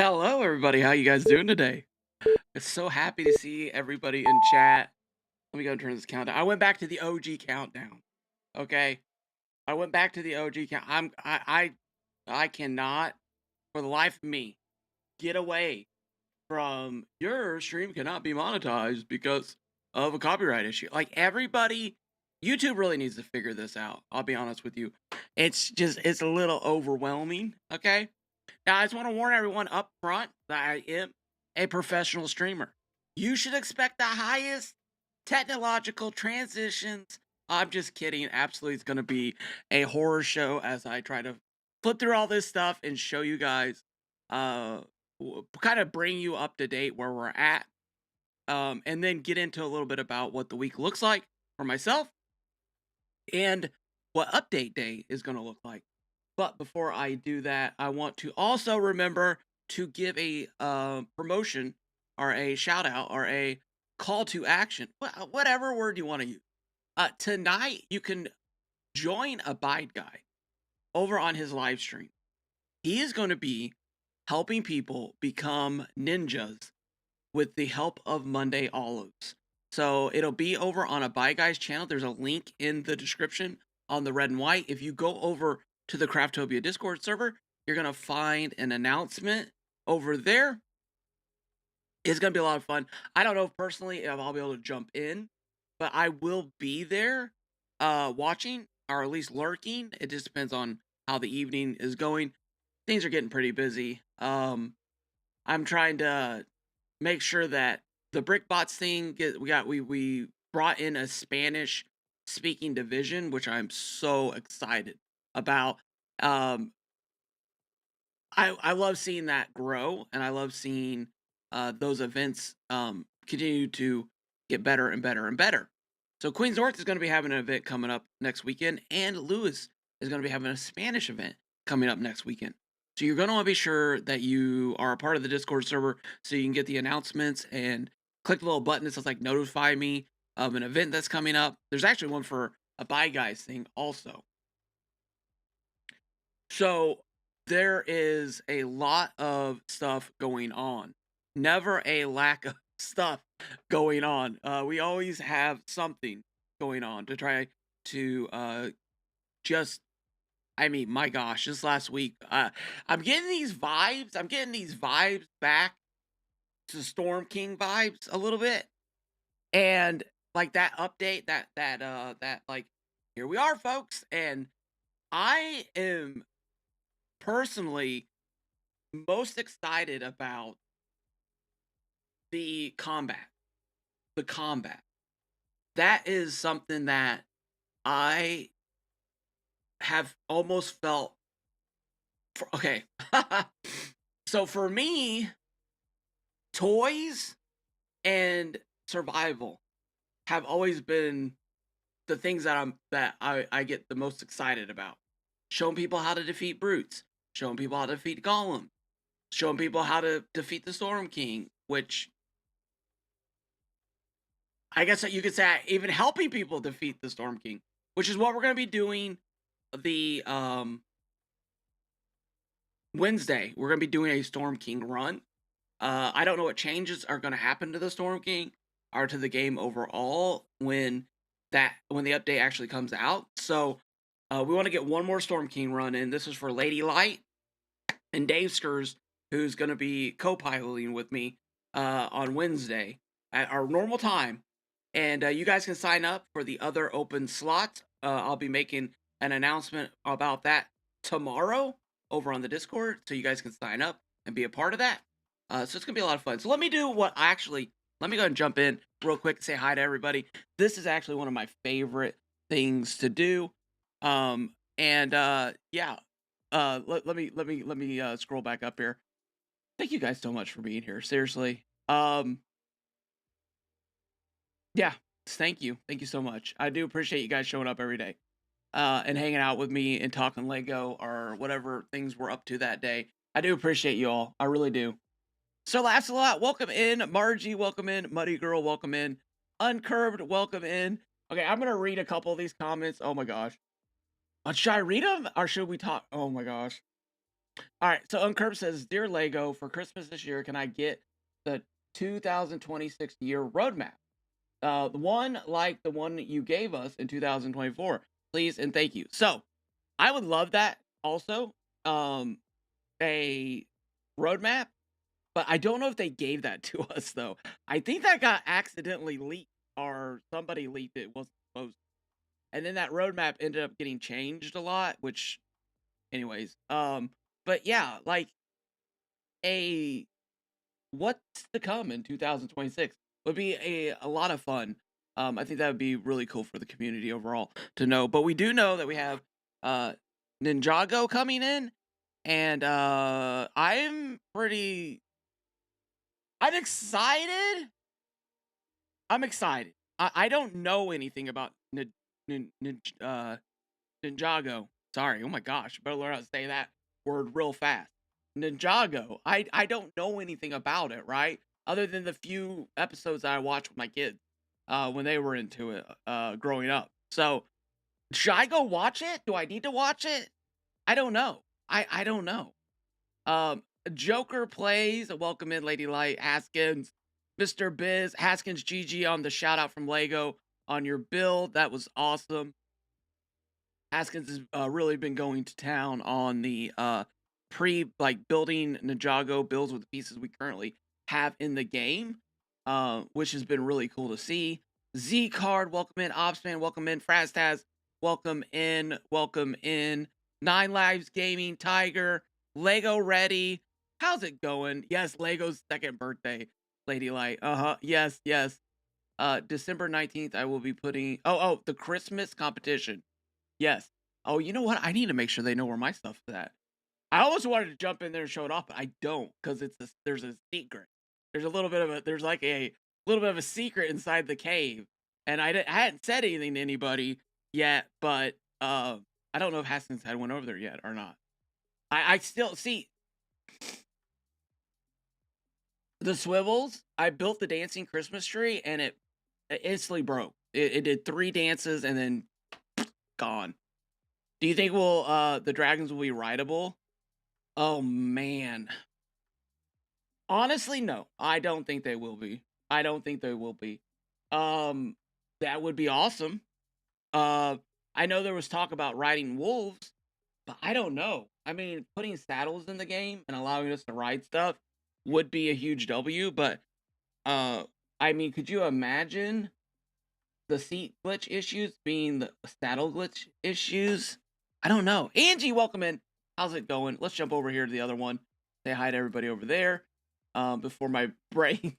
Hello, everybody. How you guys doing today? It's so happy to see everybody in chat. Let me go and turn this countdown. I went back to the OG countdown. Okay, I went back to the OG count. I cannot, for the life of me, get away from your stream cannot be monetized because of a copyright issue. Like everybody, YouTube really needs to figure this out. I'll be honest with you. It's a little overwhelming. Okay. Now, I just want to warn everyone up front that I am a professional streamer. You should expect the highest technological transitions. I'm just kidding. Absolutely, it's going to be a horror show as I try to flip through all this stuff and show you guys, uh, kind of bring you up to date where we're at, and then get into a little bit about what the week looks like for myself and what update day is going to look like. But before I do that, I want to also remember to give a promotion or a shout out or a call to action, whatever word you want to use. Tonight, you can join Abide Guy over on his live stream. He is going to be helping people become ninjas with the help of Monday Olives. So it'll be over on Abide Guy's channel. There's a link in the description on the red and white. If you go over to the Craftopia Discord server, you're going to find an announcement over there. It's going to be a lot of fun. I don't know personally if I'll be able to jump in, but I will be there watching or at least lurking. It just depends on how the evening is going. Things are getting pretty busy. I'm trying to make sure that the BrickBots thing we brought in a Spanish speaking division, which I'm so excited about. I love seeing that grow, and I love seeing those events continue to get better and better and better. So Queens North is going to be having an event coming up next weekend, and Lewis is going to be having a Spanish event coming up next weekend. So you're going to want to be sure that you are a part of the Discord server so you can get the announcements and click the little button that says like notify me of an event that's coming up. There's actually one for a Bye Guys thing also. So there is a lot of stuff going on. Never a lack of stuff going on. We always have something going on to try to just I mean, my gosh, this last week, I'm getting these vibes. I'm getting these vibes back to Storm King vibes a little bit. And like that update, that like, here we are, folks. And I am personally most excited about the combat. The combat. That is something that I have almost felt okay. So for me, toys and survival have always been the things that I get the most excited about. Showing people how to defeat brutes, showing people how to defeat golems, showing people how to defeat the Storm King, which I guess that you could say even helping people defeat the Storm King, which is what we're going to be doing the Wednesday. We're going to be doing a Storm King run. I don't know what changes are going to happen to the Storm King or to the game overall when the update actually comes out. So we want to get one more Storm King run in. This is for Lady Light and Dave Skurs, who's going to be co-piloting with me on Wednesday at our normal time. And you guys can sign up for the other open slots. I'll be making an announcement about that tomorrow over on the Discord, so you guys can sign up and be a part of that. So it's going to be a lot of fun. So let me go ahead and jump in real quick and say hi to everybody. This is actually one of my favorite things to do. Yeah, let me scroll back up here. Thank you guys so much for being here. Seriously. Yeah, thank you. Thank you so much. I do appreciate you guys showing up every day. And hanging out with me and talking Lego or whatever things we're up to that day. I do appreciate you all. I really do. So laughs a lot. Welcome in. Margie, welcome in. Muddy Girl, welcome in. Uncurbed, welcome in. Okay, I'm going to read a couple of these comments. Oh my gosh. Should I read them or should we talk? Oh my gosh. All right. So Uncurb says, "Dear Lego, for Christmas this year, can I get the 2026 year roadmap? The one like the one that you gave us in 2024, please and thank you." So I would love that also. Um, a roadmap, but I don't know if they gave that to us though. I think that got accidentally leaked or somebody leaked it. Wasn't supposed to. And then that roadmap ended up getting changed a lot, which anyways. But yeah, like a what's to come in 2026 would be a lot of fun. I think that would be really cool for the community overall to know. But we do know that we have uh Ninjago coming in, and I'm excited. I'm excited. I don't know anything about Ninjago. Sorry. Oh my gosh. Better learn how to say that word real fast. Ninjago. I don't know anything about it, right? Other than the few episodes that I watched with my kids when they were into it growing up. So should I go watch it? Do I need to watch it? I don't know. I don't know. Um Joker plays. Welcome in, Lady Light, Haskins, Mr. Biz, Haskins GG on the shout out from Lego on your build. That was awesome. Haskins has really been going to town on the building Ninjago builds with the pieces we currently have in the game, which has been really cool to see. Z Card, welcome in. Opsman, welcome in. Frastaz, welcome in. Welcome in. Nine Lives Gaming, Tiger, Lego Ready. How's it going? Yes, Lego's second birthday, Lady Light. Yes, yes. December 19th, I will be putting. The Christmas competition. Yes. Oh, you know what? I need to make sure they know where my stuff is at. I almost wanted to jump in there and show it off, but I don't because there's a secret. There's like a little bit of a secret inside the cave, and I hadn't said anything to anybody yet, but I don't know if Haskins had one over there yet or not. I still see the swivels. I built the dancing Christmas tree, and it instantly broke. It did 3 dances and then gone. Do you think the dragons will be rideable? Oh man. Honestly, no. I don't think they will be. I don't think they will be. Um that would be awesome. Uh I know there was talk about riding wolves, but I don't know. I mean, putting saddles in the game and allowing us to ride stuff would be a huge W, but uh I mean, could you imagine the seat glitch issues being the saddle glitch issues? I don't know. Angie, welcome in. How's it going? Let's jump over here to the other one. Say hi to everybody over there. Before my brain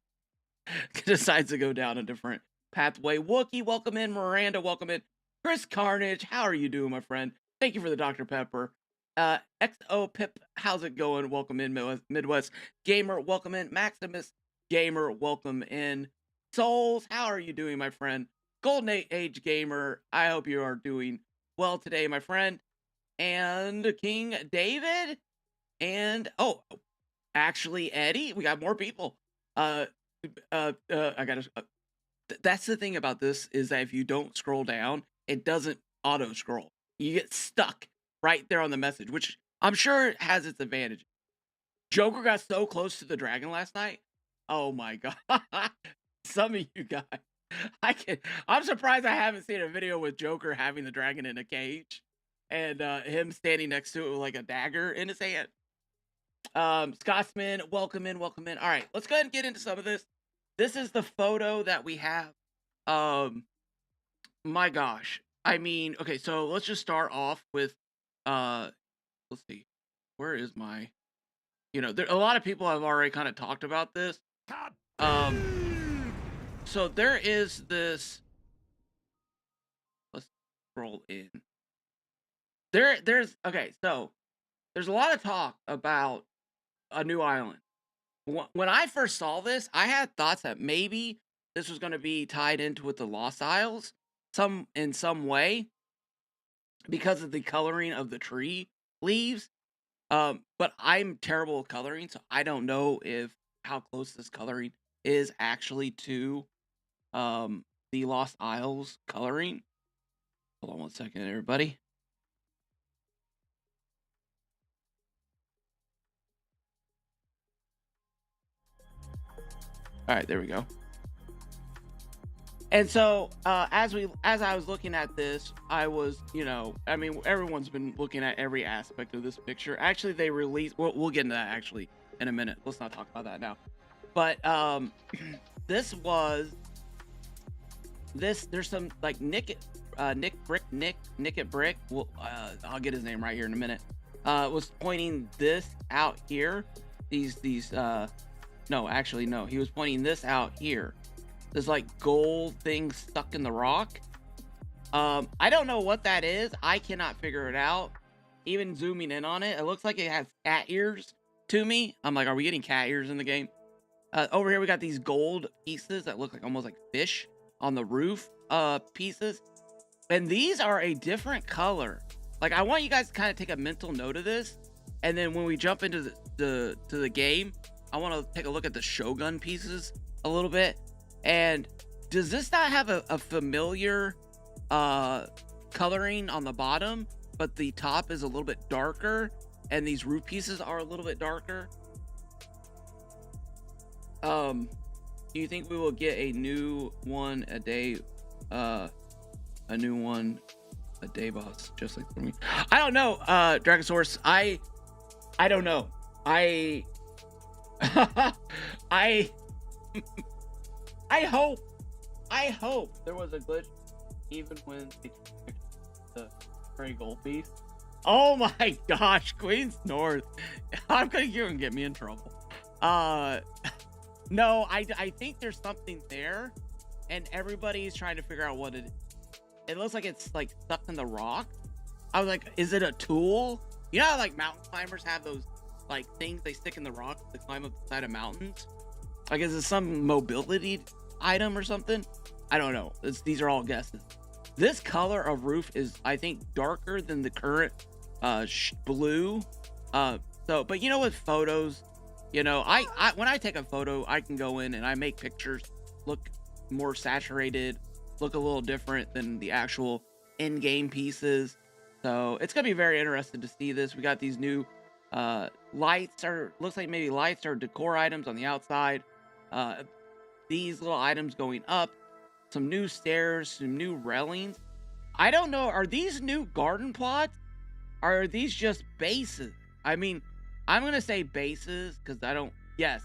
decides to go down a different pathway. Wookie, welcome in. Miranda, welcome in. Chris Carnage, how are you doing, my friend? Thank you for the Dr. Pepper. XO Pip, how's it going? Welcome in, Midwest Gamer, welcome in. Maximus Gamer, welcome in. Souls, how are you doing, my friend? Golden Age Gamer, I hope you are doing well today, my friend. And King David, and actually Eddie, we got more people. I gotta. That's the thing about this is that if you don't scroll down, it doesn't auto scroll. You get stuck right there on the message, which I'm sure has its advantage. Joker got so close to the dragon last night. Oh my god. Some of you guys. I'm surprised I haven't seen a video with Joker having the dragon in a cage and him standing next to it with like a dagger in his hand. Scotsman, welcome in, welcome in. All right, let's go ahead and get into some of this. This is the photo that we have. My gosh. I mean, okay, so let's just start off with let's see. Where is my there a lot of people have already kind of talked about this. So there is this. Let's scroll in. There's okay, so there's a lot of talk about a new island. When I first saw this, I had thoughts that maybe this was going to be tied into with the Lost Isles in some way because of the coloring of the tree leaves. But I'm terrible at coloring, so I don't know if how close this coloring is actually to the Lost Isles coloring. Hold on one second, everybody. All right, there we go. And so, as I was looking at this, I was, I mean, everyone's been looking at every aspect of this picture. Actually, they released. We'll get into that actually in a minute. Let's not talk about that now. But this was this. There's some like Nick at Brick. Well, I'll get his name right here in a minute. Was pointing this out here. No, actually, no. He was pointing this out here. There's like gold thing stuck in the rock. I don't know what that is. I cannot figure it out. Even zooming in on it, it looks like it has cat ears to me. I'm like, are we getting cat ears in the game? Over here, we got these gold pieces that look like almost like fish on the roof pieces. And these are a different color. Like, I want you guys to kind of take a mental note of this. And then when we jump into the game, I want to take a look at the Shogun pieces a little bit. And does this not have a familiar coloring on the bottom, but the top is a little bit darker, and these roof pieces are a little bit darker? Do you think we will get a new one a day? A new one a day, boss, just like for me. I don't know, Dragosaurus. I don't know. I hope there was a glitch even when the gray gold piece. Oh my gosh, Queen's North. I'm gonna get me in trouble. No, I think there's something there, and everybody's trying to figure out what it is. It looks like it's like stuck in the rock. I was like, is it a tool? You know how like mountain climbers have those like things they stick in the rock to climb up the side of mountains? Like, is it some mobility item or something? I don't know. These are all guesses. This color of roof is, I think, darker than the current blue. But you know, with photos, I when I take a photo, I can go in and I make pictures look more saturated, look a little different than the actual in-game pieces. So it's gonna be very interesting to see this. We got these new lights, or looks like maybe lights or decor items on the outside. These little items going up, some new stairs, some new railings. I don't know, are these new garden plots? Are these just bases? I mean, I'm gonna say bases because I don't. Yes,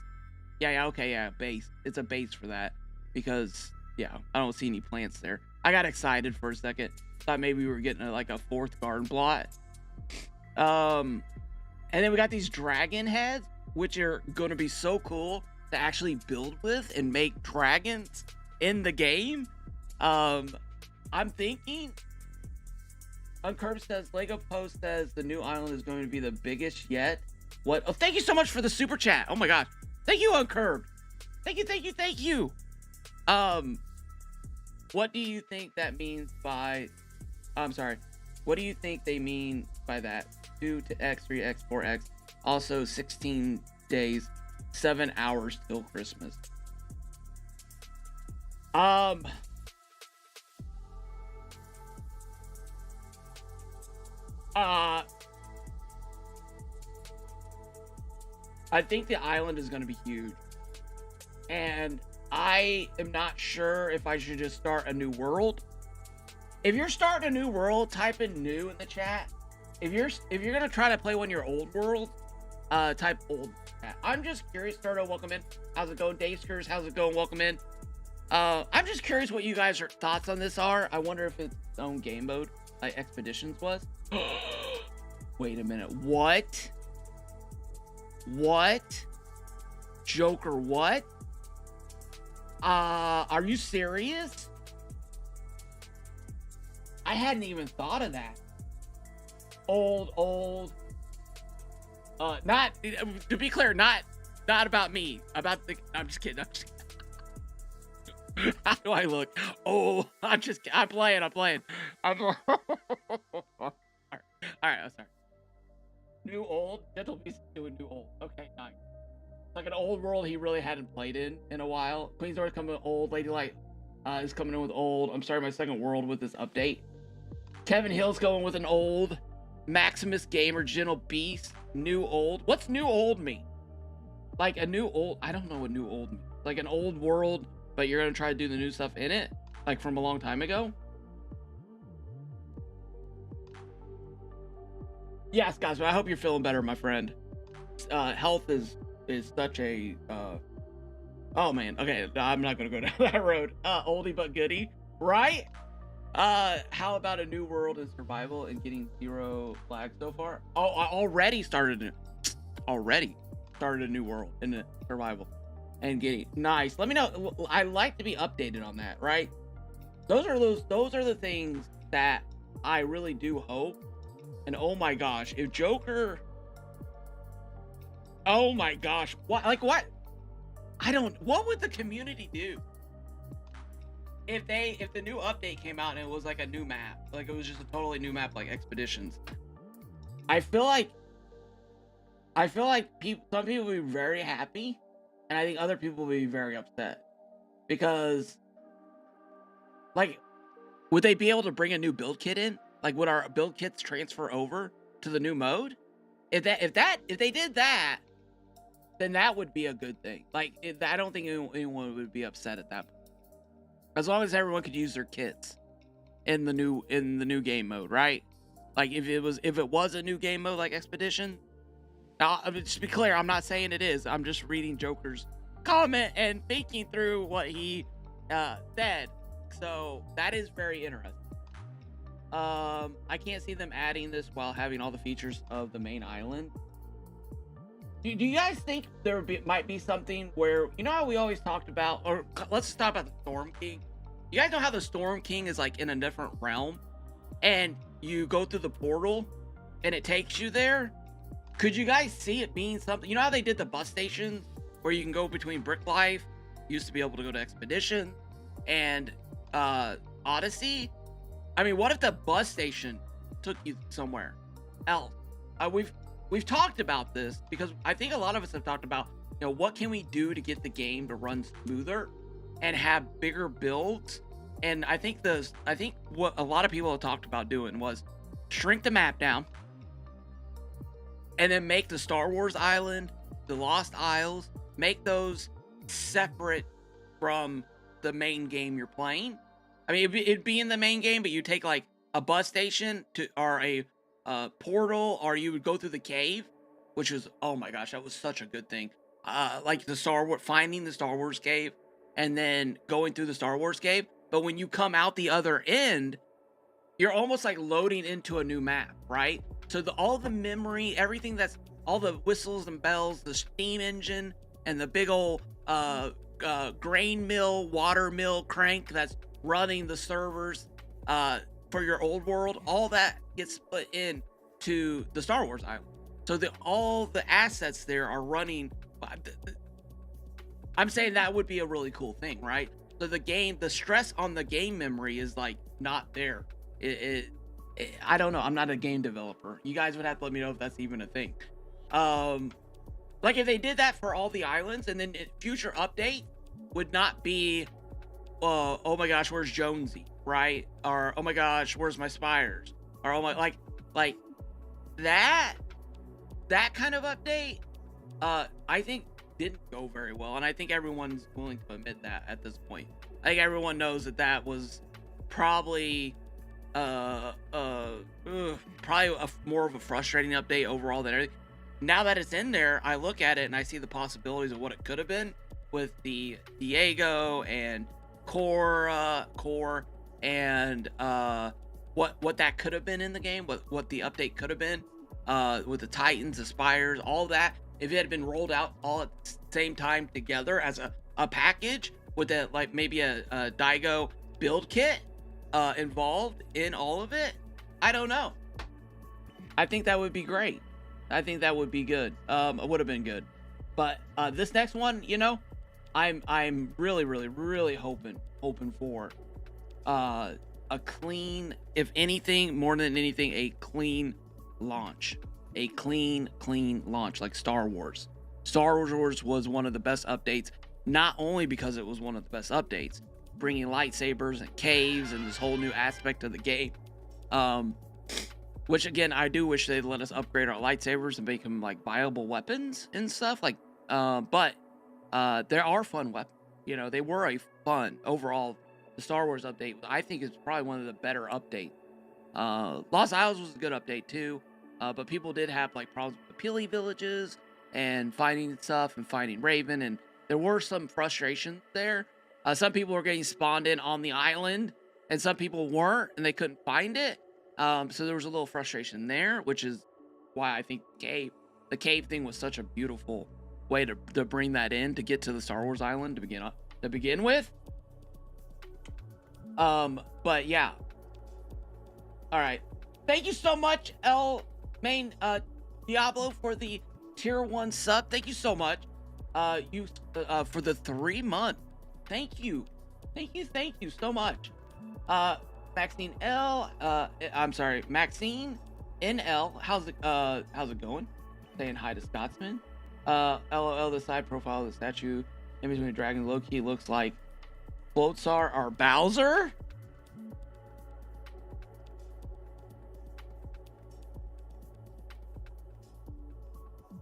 yeah, okay, yeah, base. It's a base for that because yeah, I don't see any plants there. I got excited for a second. Thought maybe we were getting like a fourth garden plot. And then we got these dragon heads, which are going to be so cool to actually build with and make dragons in the game. I'm thinking. Uncurved says, Lego Post says the new island is going to be the biggest yet. What? Oh, thank you so much for the super chat. Oh my gosh. Thank you, Uncurved. Thank you. What do you think that means by... I'm sorry. What do you think they mean by that? 2 to X, 3X, 4X. Also 16 days, 7 hours till Christmas. I think the island is going to be huge. And I am not sure if I should just start a new world. If you're starting a new world, type in new in the chat. If you're going to try to play one of your old worlds, type old. I'm just curious. Stardo, welcome in. How's it going? Dayskers, how's it going? Welcome in. I'm just curious what you guys' thoughts on this are. I wonder if it's its own game mode, like Expeditions was. Wait a minute. What? Joker, what? Are you serious? I hadn't even thought of that. Old. Not, to be clear, not about me. About the, I'm just kidding. How do I look? Oh, I'm playing. All right, I'm sorry. New old? Gentle Beast doing new old. Okay, nice. Like an old world he really hadn't played in a while. Queen's North coming with old. Lady Light is coming in with old. I'm starting my second world with this update. Kevin Hill's going with an old. Maximus Gamer, Gentle Beast, new old. What's new old mean? Like a new old? I don't know what new old means. like an old world, but you're gonna try to do the new stuff in it, like from a long time ago. Yes, guys, but I hope you're feeling better, my friend. Health is such a oh man, okay, I'm not gonna go down that road. Oldie but goodie, right? How about a new world in survival and getting 0 flags so far? Oh, I already started a new world in the survival and getting nice. Let me know. I like to be updated on that, right? Those are the things that I really do hope. And oh my gosh, if Joker, oh my gosh, what what would the community do if the new update came out and it was like a new map, like it was just a totally new map, like Expeditions? I feel like some people will be very happy, and I think other people will be very upset, because like, would they be able to bring a new build kit in? Like, would our build kits transfer over to the new mode? If they did that, then that would be a good thing. Like, I don't think anyone would be upset at that point, as long as everyone could use their kits in the new game mode, right? Like, if it was a new game mode like Expedition. Now, just to be clear, I'm not saying it is. I'm just reading Joker's comment and thinking through what he said. So that is very interesting. I can't see them adding this while having all the features of the main island. Do you guys think there might be something where, you know how we always talked about, or let's talk about the Storm King. You guys know how the Storm King is like in a different realm, and you go through the portal and it takes you there? Could you guys see it being something? You know how they did the bus stations where you can go between Brick Life, used to be able to go to Expedition, and Odyssey? I mean, what if the bus station took you somewhere else? We've talked about this, because I think a lot of us have talked about, you know, what can we do to get the game to run smoother and have bigger builds? And I think what a lot of people have talked about doing was shrink the map down, and then make the Star Wars Island, the Lost Isles, make those separate from the main game you're playing. I mean, it'd be in the main game, but you take like a bus station or a portal, or you would go through the cave, which was, oh my gosh, that was such a good thing. Like finding the Star Wars cave and then going through the Star Wars cave. But when you come out the other end, you're almost like loading into a new map, right? So all the memory, everything all the whistles and bells, the steam engine, and the big old grain mill, water mill crank that's running the servers for your old world, all that gets put in to the Star Wars Island. So all the assets there are running. I'm saying that would be a really cool thing, right? So the stress on the game memory is like not there. I don't know. I'm not a game developer. You guys would have to let me know if that's even a thing. Like if they did that for all the islands, and then future update would not be, oh my gosh, where's Jonesy, right? Or oh my gosh, where's my spires? Or oh my, like that kind of update, I think didn't go very well, and I think everyone's willing to admit that at this point. I think everyone knows that was probably more of a frustrating update overall than everything. Now that it's in there, I look at it and I see the possibilities of what it could have been with the Diego and Core and what that could have been in the game, what the update could have been, with the Titans, the Spires, all that. If it had been rolled out all at the same time together as a package with like maybe a Daigo build kit involved in all of it, I don't know. I think that would be great. I think that would be good. It would have been good. But this next one, you know, I'm really hoping for a clean, if anything, more than anything, a clean launch. A clean launch, like Star Wars. Star Wars was one of the best updates, not only because it was one of the best updates, bringing lightsabers and caves and this whole new aspect of the game. Which again, I do wish they'd let us upgrade our lightsabers and make them like viable weapons and stuff. Like, but There are fun weapons. You know, they were a fun overall. The Star Wars update, I think, is probably one of the better updates. Lost Isles was a good update too, but people did have like problems with the Peely villages and finding stuff and finding Raven, and there were some frustrations there. Some people were getting spawned in on the island, and some people weren't, and they couldn't find it. So there was a little frustration there, which is why I think the cave thing was such a beautiful way to bring that in to get to the Star Wars island to begin with. But yeah. All right. Thank you so much, Main Diablo, for the tier 1 sub. Thank you so much. You for the 3 months. Thank you so much. Maxine L. I'm sorry, Maxine NL. How's it going? Saying hi to Scotsman. LOL. The side profile of the statue in between the dragon Loki looks like Floatsar or Bowser.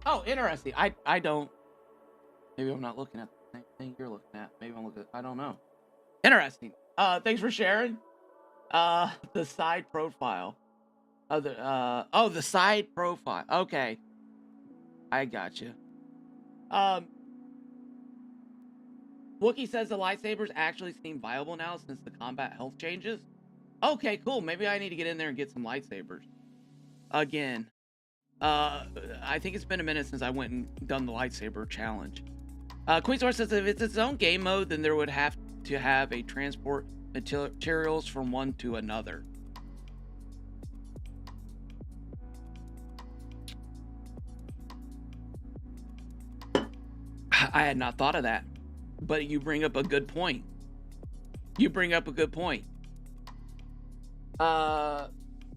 Oh, interesting. I don't. Maybe I'm not looking at the same thing you're looking at. Maybe I'm looking. I don't know. Interesting. Thanks for sharing. The side profile. The side profile. Okay. I got you. Wookie says the lightsabers actually seem viable now since the combat health changes. Okay, cool. Maybe I need to get in there and get some lightsabers. Again. I think it's been a minute since I went and done the lightsaber challenge. Queensor says if it's its own game mode, then there would have to have a transport materials from one to another. I had not thought of that, but you bring up a good point. Yeah,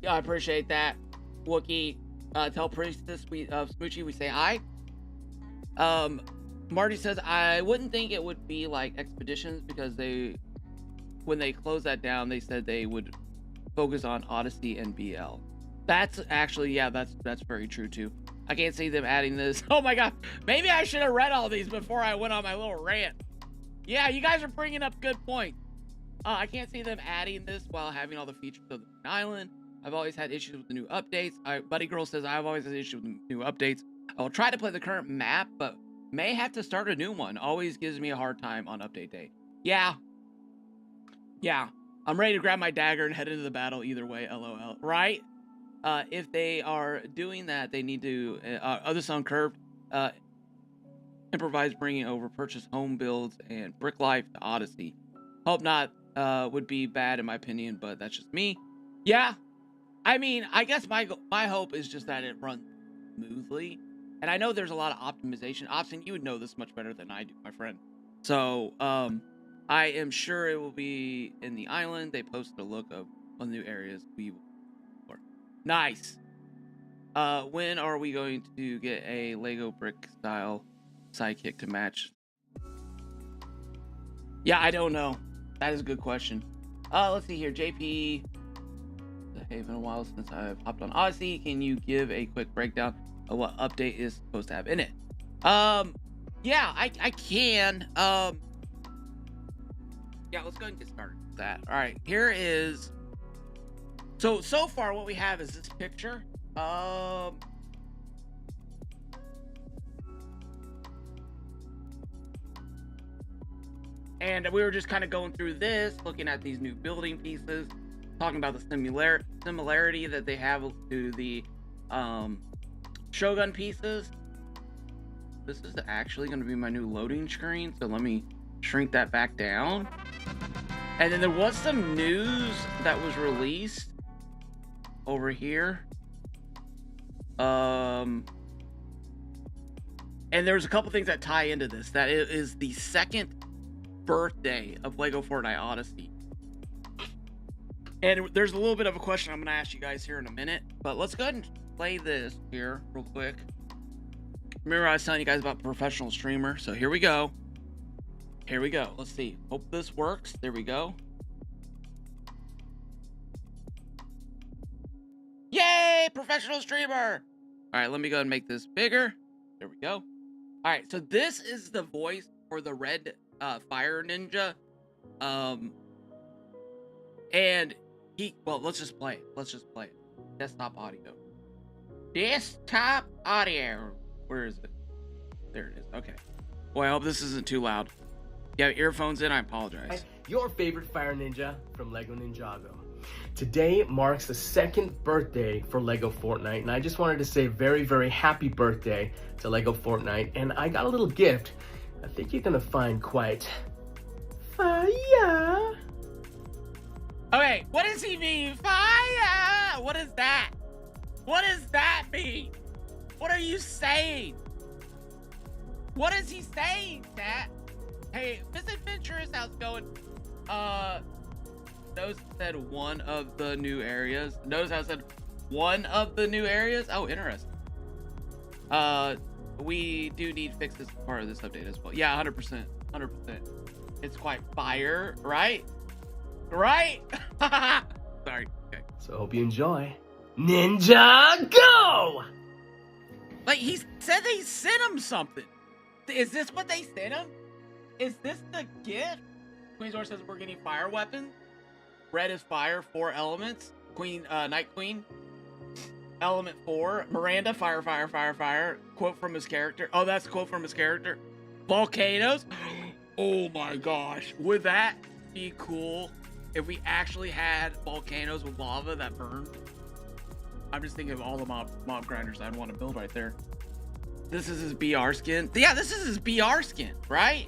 I appreciate that, Wookie. Tell Priestess Smoochie we say hi. Marty says I wouldn't think it would be like Expeditions because when they closed that down, they said they would focus on Odyssey and BL. That's actually, yeah, that's very true too. I can't see them adding this. Oh my god, maybe I should have read all these before I went on my little rant. Yeah, you guys are bringing up good points. I can't see them adding this while having all the features of the island. I've always had issues with the new updates. Buddy Girl says I've always had issues with the new updates. I will try to play the current map, but may have to start a new one. Always gives me a hard time on update day. Yeah. I'm ready to grab my dagger and head into the battle either way, LOL. Right? If they are doing that, they need to, other Sun Curved, improvise bringing over purchase home builds and Brick Life to Odyssey. Hope not would be bad in my opinion, but that's just me. Yeah. I mean, I guess my hope is just that it runs smoothly. And I know there's a lot of optimization. Opsin, you would know this much better than I do, my friend. So, I am sure it will be in the island. They posted a look of one of the new areas we will explore. Nice. When are we going to get a Lego brick style sidekick to match? Yeah, I don't know. That is a good question. Let's see here. JP. It's been a while since I've hopped on Odyssey. Can you give a quick breakdown of what update is supposed to have in it? Yeah, I can. Yeah, let's go ahead and get started with that. All right, here is. So far what we have is this picture. And we were just kind of going through this, looking at these new building pieces, talking about the similarity that they have to the Shogun pieces. This is actually going to be my new loading screen, so let me shrink that back down. And then there was some news that was released over here. And there's a couple things that tie into this. That it is the second birthday of Lego Fortnite Odyssey. And there's a little bit of a question I'm going to ask you guys here in a minute. But let's go ahead and play this here real quick. Remember I was telling you guys about professional streamer. So here we go. Here we go. Let's see. Hope this works. There we go. Yay! Professional streamer! Alright, let me go ahead and make this bigger. There we go. Alright, so this is the voice for the red fire ninja. And let's just play it. Desktop audio. Where is it? There it is. Okay. Boy, I hope this isn't too loud. You have earphones in? I apologize. Your favorite fire ninja from Lego Ninjago. Today marks the 2nd birthday for Lego Fortnite, and I just wanted to say very, very happy birthday to Lego Fortnite. And I got a little gift I think you're gonna find quite fire. Okay, what does he mean? Fire! What is that? What does that mean? What are you saying? What is he saying, Dad? Hey, Misadventurous, how's it going? Notice it said one of the new areas. Notice how it said one of the new areas? Oh, interesting. We do need fixes as part of this update as well. Yeah, 100%. 100%. It's quite fire, right? Right? Sorry. Okay. So I hope you enjoy. Ninja Go! Like, he said they sent him something. Is this what they sent him? Is this the gift? Queen's says we're getting fire weapons. Red is fire, 4 elements. Night Queen. Element 4. Miranda, fire, fire, fire, fire. Quote from his character. Oh, that's a quote from his character. Volcanoes. Oh my gosh. Would that be cool if we actually had volcanoes with lava that burn? I'm just thinking of all the mob grinders I'd want to build right there. This is his BR skin. Yeah, this is his BR skin, right?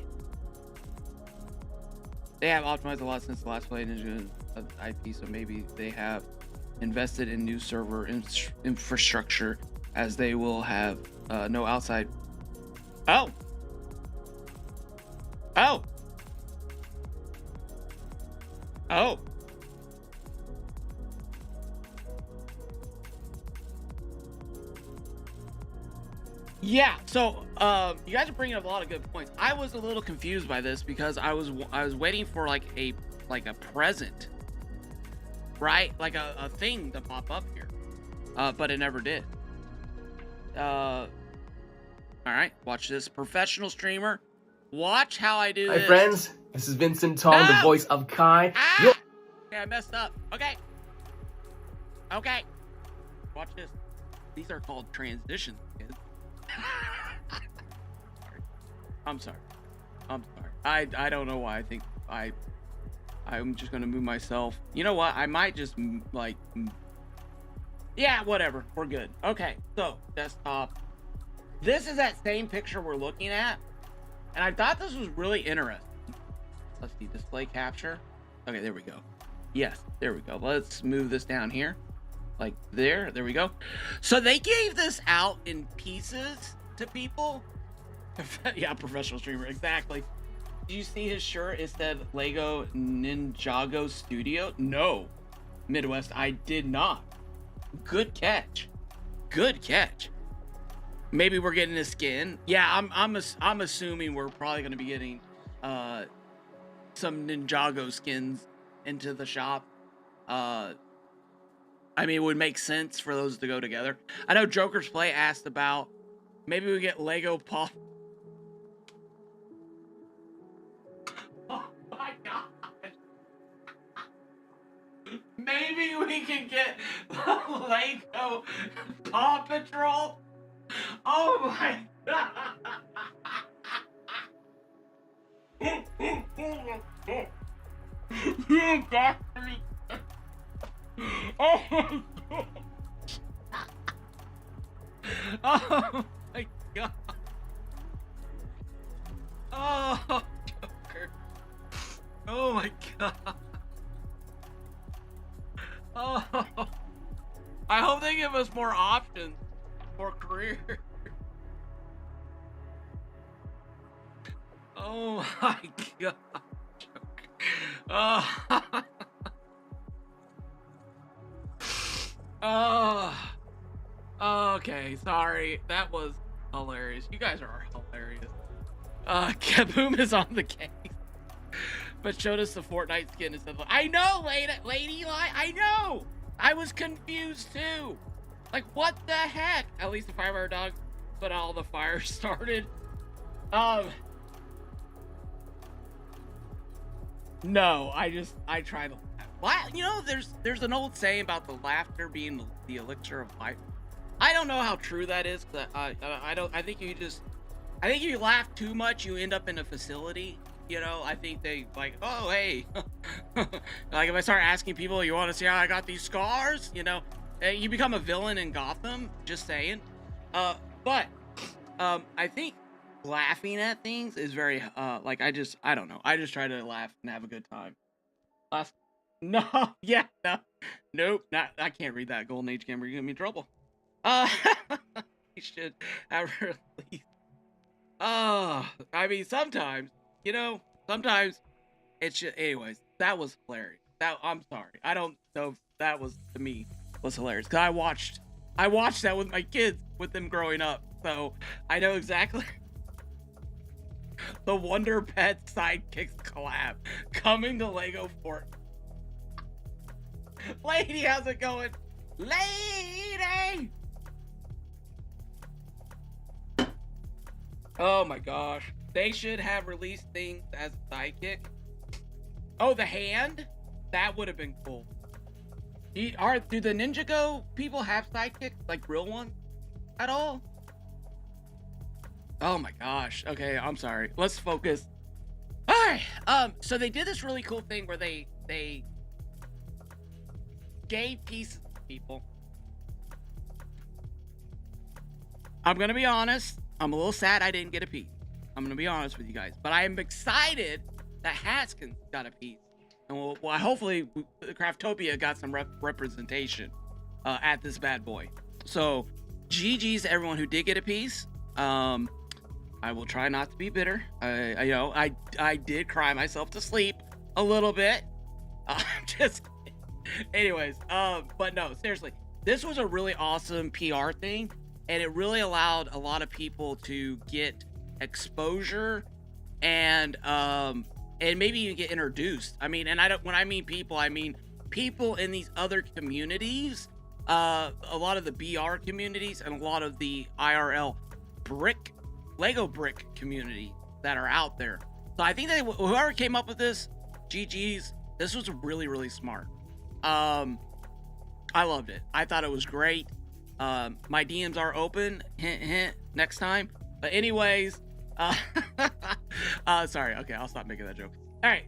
They have optimized a lot since the last play Ninja IP, so maybe they have invested in new server infrastructure, as they will have no outside. Oh. Yeah, so you guys are bringing up a lot of good points. I was a little confused by this because I was waiting for like a present, right? Like a thing to pop up here, but it never did. All right, watch this. Professional streamer, watch how I do this. Hi friends, this is Vincent Tong, the voice of Kai. Okay, I messed up. Okay, watch this. These are called transitions, kids. I'm sorry. I don't know why. I think I'm just gonna move myself. You know what? I might just yeah, whatever. We're good. Okay, so desktop. This is that same picture we're looking at, and I thought this was really interesting. Let's see, display capture. Okay, there we go. Yes, there we go. Let's move this down here. Like there we go. So they gave this out in pieces to people. Yeah, professional streamer, exactly. Did you see his shirt? It said Lego Ninjago Studio. No, Midwest, I did not. Good catch. Maybe we're getting a skin. Yeah, I'm assuming we're probably gonna be getting some Ninjago skins into the shop. I mean, it would make sense for those to go together. I know Joker's Play asked about maybe we get Lego Pop. Oh my god. Maybe we can get Lego Paw Patrol. Oh my god. You got me. Oh my god. Oh my god. Oh, Joker. Oh my god. Oh, I hope they give us more options for career. Oh my god, Joker. Oh. Oh, okay, sorry. That was hilarious. You guys are hilarious. Kaboom is on the case. But showed us the Fortnite skin instead of... I know, Lady Eli, I know! I was confused too. Like, what the heck? At least the fire dog put all the fire started. No, I try to laugh. You know, there's an old saying about the laughter being the elixir of life. I don't know how true that is. 'Cause I don't. I think if you laugh too much, you end up in a facility. You know, I think they like, oh hey, like if I start asking people, you want to see how I got these scars? You know, you become a villain in Gotham. Just saying. But I think laughing at things is very like I don't know. I just try to laugh and have a good time. Last no, yeah, no, nope, not I can't read that Golden Age Gamer. You're gonna be in trouble. Uh, you should have released. I mean, sometimes, you know, sometimes it's just, anyways, that was hilarious. That I'm sorry. I don't know if that was to me was hilarious. Cause I watched that with my kids with them growing up. So I know exactly the Wonder Pet Sidekicks collab coming to Lego Fort. Lady, how's it going? Lady! Oh my gosh. They should have released things as a sidekick. Oh, the hand? That would have been cool. Do the Ninjago people have sidekicks? Like real ones? At all? Oh my gosh. Okay, I'm sorry. Let's focus. Alright. So they did this really cool thing where they gave pieces to people. I'm gonna be honest. I'm a little sad I didn't get a piece. I'm gonna be honest with you guys, but I am excited that Haskins got a piece, and well hopefully Craftopia got some representation at this bad boy. So, GG's to everyone who did get a piece. I will try not to be bitter. I did cry myself to sleep a little bit. Just, anyways. But no, seriously, this was a really awesome PR thing. And it really allowed a lot of people to get exposure and maybe even get introduced. I mean, and when I mean people in these other communities, a lot of the BR communities and a lot of the IRL Lego brick community that are out there. So I think that whoever came up with this, GG's, this was really, really smart. I loved it. I thought it was great. My DMs are open. Hint, hint. Next time. But anyways, sorry. Okay, I'll stop making that joke. All right.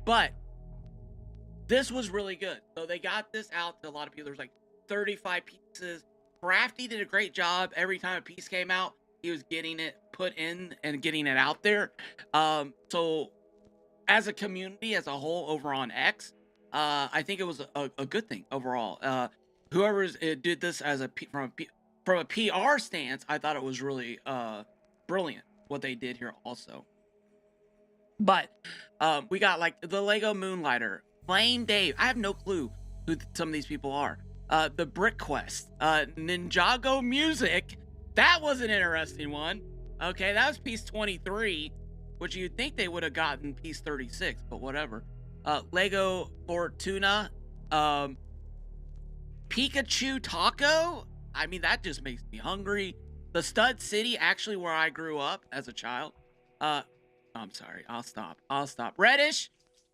But this was really good. So they got this out to a lot of people. There's like 35 pieces. Crafty did a great job. Every time a piece came out, he was getting it put in and getting it out there. So as a community, as a whole, over on X, I think it was a good thing overall. Whoever did this as from a PR stance, I thought it was really brilliant what they did here also. But we got like the Lego Moonlighter, Plain Dave. I have no clue who some of these people are. The Brick Quest, Ninjago Music. That was an interesting one. Okay, that was piece 23, which you'd think they would have gotten piece 36, but whatever. Lego Fortuna. Pikachu Taco? I mean, that just makes me hungry. The Stud City, actually where I grew up as a child. I'm sorry, I'll stop. Reddish,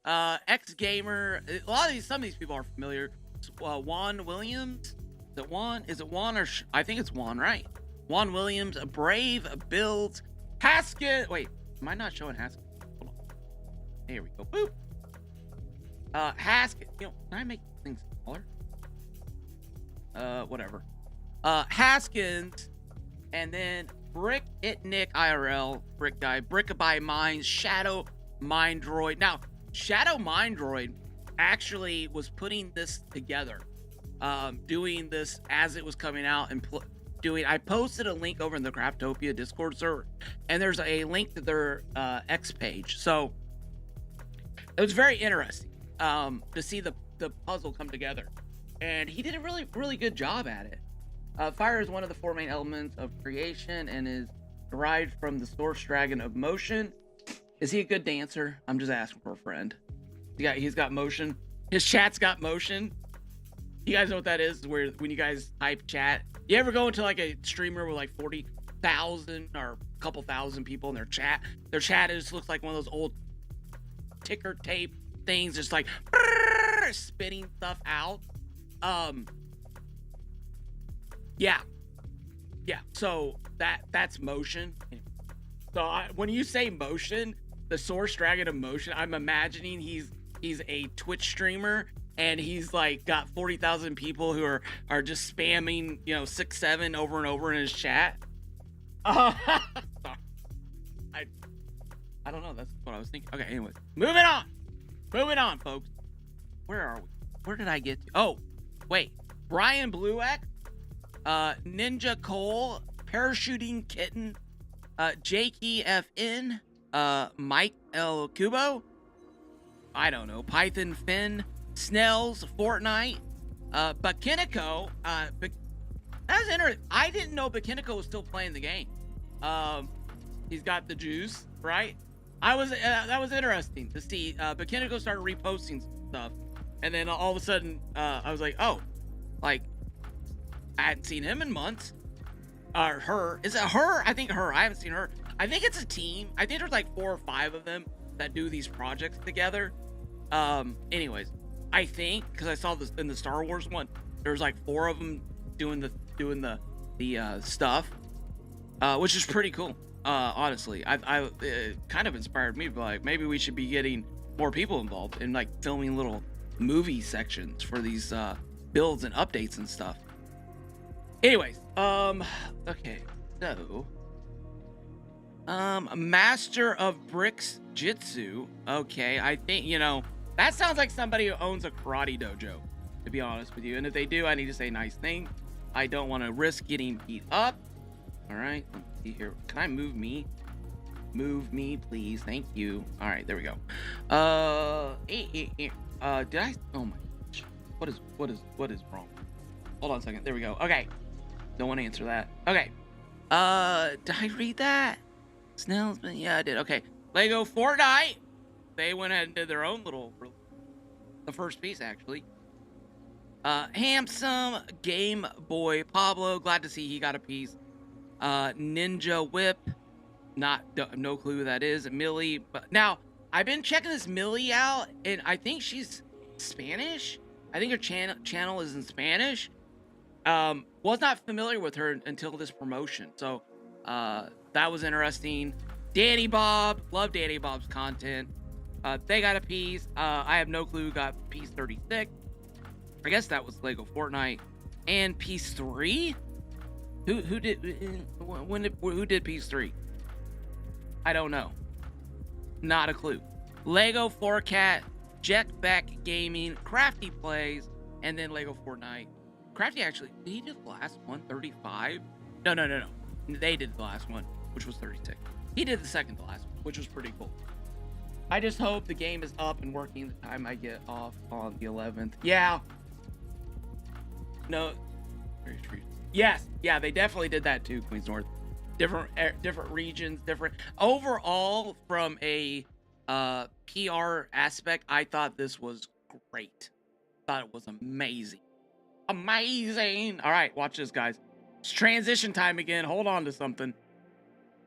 X Gamer. Some of these people are familiar. Juan Williams. Is it Juan or I think it's Juan, right? Juan Williams, Brave Builds, Haskins. Wait, am I not showing Haskins? Hold on. Here we go. Boop. Haskins. You know, can I make things smaller? Whatever. Haskins, and then Brick It Nick IRL, Brick Guy, Brickabye Minds, Shadow Mindroid. Now, Shadow Mindroid actually was putting this together, doing this as it was coming out and I posted a link over in the Craftopia Discord server, and there's a link to their X page. So it was very interesting to see the puzzle come together. And he did a really, really good job at it. Fire is one of the four main elements of creation and is derived from the source dragon of motion. Is he a good dancer? I'm just asking for a friend. He's got motion. His chat's got motion. You guys know what that is? Where when you guys type chat, you ever go into like a streamer with like 40,000 or a couple thousand people in their chat? Their chat just looks like one of those old ticker tape things, just like spitting stuff out. Yeah. So that's motion. So when you say motion, the Source Dragon of motion, I'm imagining he's a Twitch streamer and he's like got 40,000 people who are just spamming 6-7 over and over in his chat. I don't know. That's what I was thinking. Okay, anyway, moving on, folks. Where are we? Where did I get to? Oh, wait. Brian Blueck, Ninja Cole, Parachuting Kitten, Jake EFN, Mike L. Kubo, I don't know, Python Finn, Snells, Fortnite, Bakiniko, that's interesting. I didn't know Bakiniko was still playing the game. He's got the juice, right? That was interesting to see. Bakiniko started reposting stuff, and then all of a sudden, I was like, oh, like, I hadn't seen him in months. Or her. Is it her? I think her. I haven't seen her. I think it's a team. I think there's like 4 or 5 of them that do these projects together. Anyways, I think because I saw this in the Star Wars one, there's like 4 of them doing the stuff, which is pretty cool. Honestly, I kind of inspired me, but like maybe we should be getting more people involved in like filming little movie sections for these builds and updates and stuff. Anyways, okay, so, Master of Bricks Jitsu. Okay, I think, that sounds like somebody who owns a karate dojo, to be honest with you. And if they do, I need to say nice thing. I don't want to risk getting beat up. All right, let's see here. Can I move me? Move me, please. Thank you. All right, there we go. Did I? Oh my gosh. What is wrong? Hold on a second. There we go. Okay. Don't want to answer that. Okay. Did I read that? Snell's been, yeah, I did. Okay. Lego Fortnite. They went ahead and did their own little, the first piece actually. Handsome Game Boy Pablo. Glad to see he got a piece. Ninja Whip. No clue who that is. Millie. But now I've been checking this Millie out, and I think she's Spanish. I think her channel is in Spanish. Was not familiar with her until this promotion, so that was interesting. Danny Bob, love Danny Bob's content. They got a piece. I have no clue who got piece 36. I guess that was Lego Fortnite. And piece 3? Who did piece 3? I don't know. Not a clue. Lego 4Cat, Jack Beck Gaming, Crafty Plays, and then Lego Fortnite. Crafty actually, did he do the last one? 35? No. They did the last one, which was 36. He did the second to last one, which was pretty cool. I just hope the game is up and working the time I get off on the 11th. Yeah. No. Yes. Yeah, they definitely did that too, Queens North. Different regions, different. Overall, from a PR aspect, I thought this was great. Thought it was amazing. Amazing. All right, watch this, guys. It's transition time again. Hold on to something.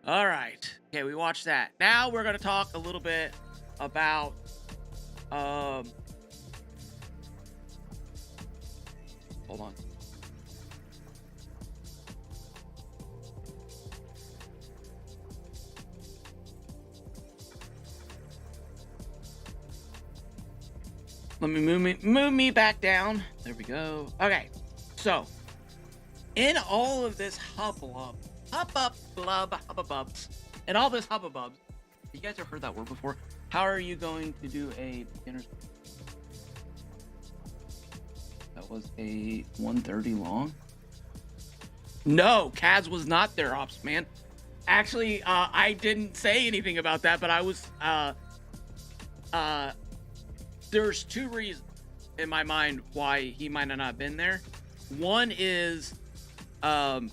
All right. Okay, we watched that. Now we're going to talk a little bit about hold on. Let me move me back down. There we go. Okay, so in all of this hubbub, and all this hubbub, you guys have heard that word before? How are you going to do a beginner's? That was a 130 long. No, Kaz was not there, Ops man. Actually, I didn't say anything about that, but I was there's 2 reasons in my mind why he might have not been there. One is, I'm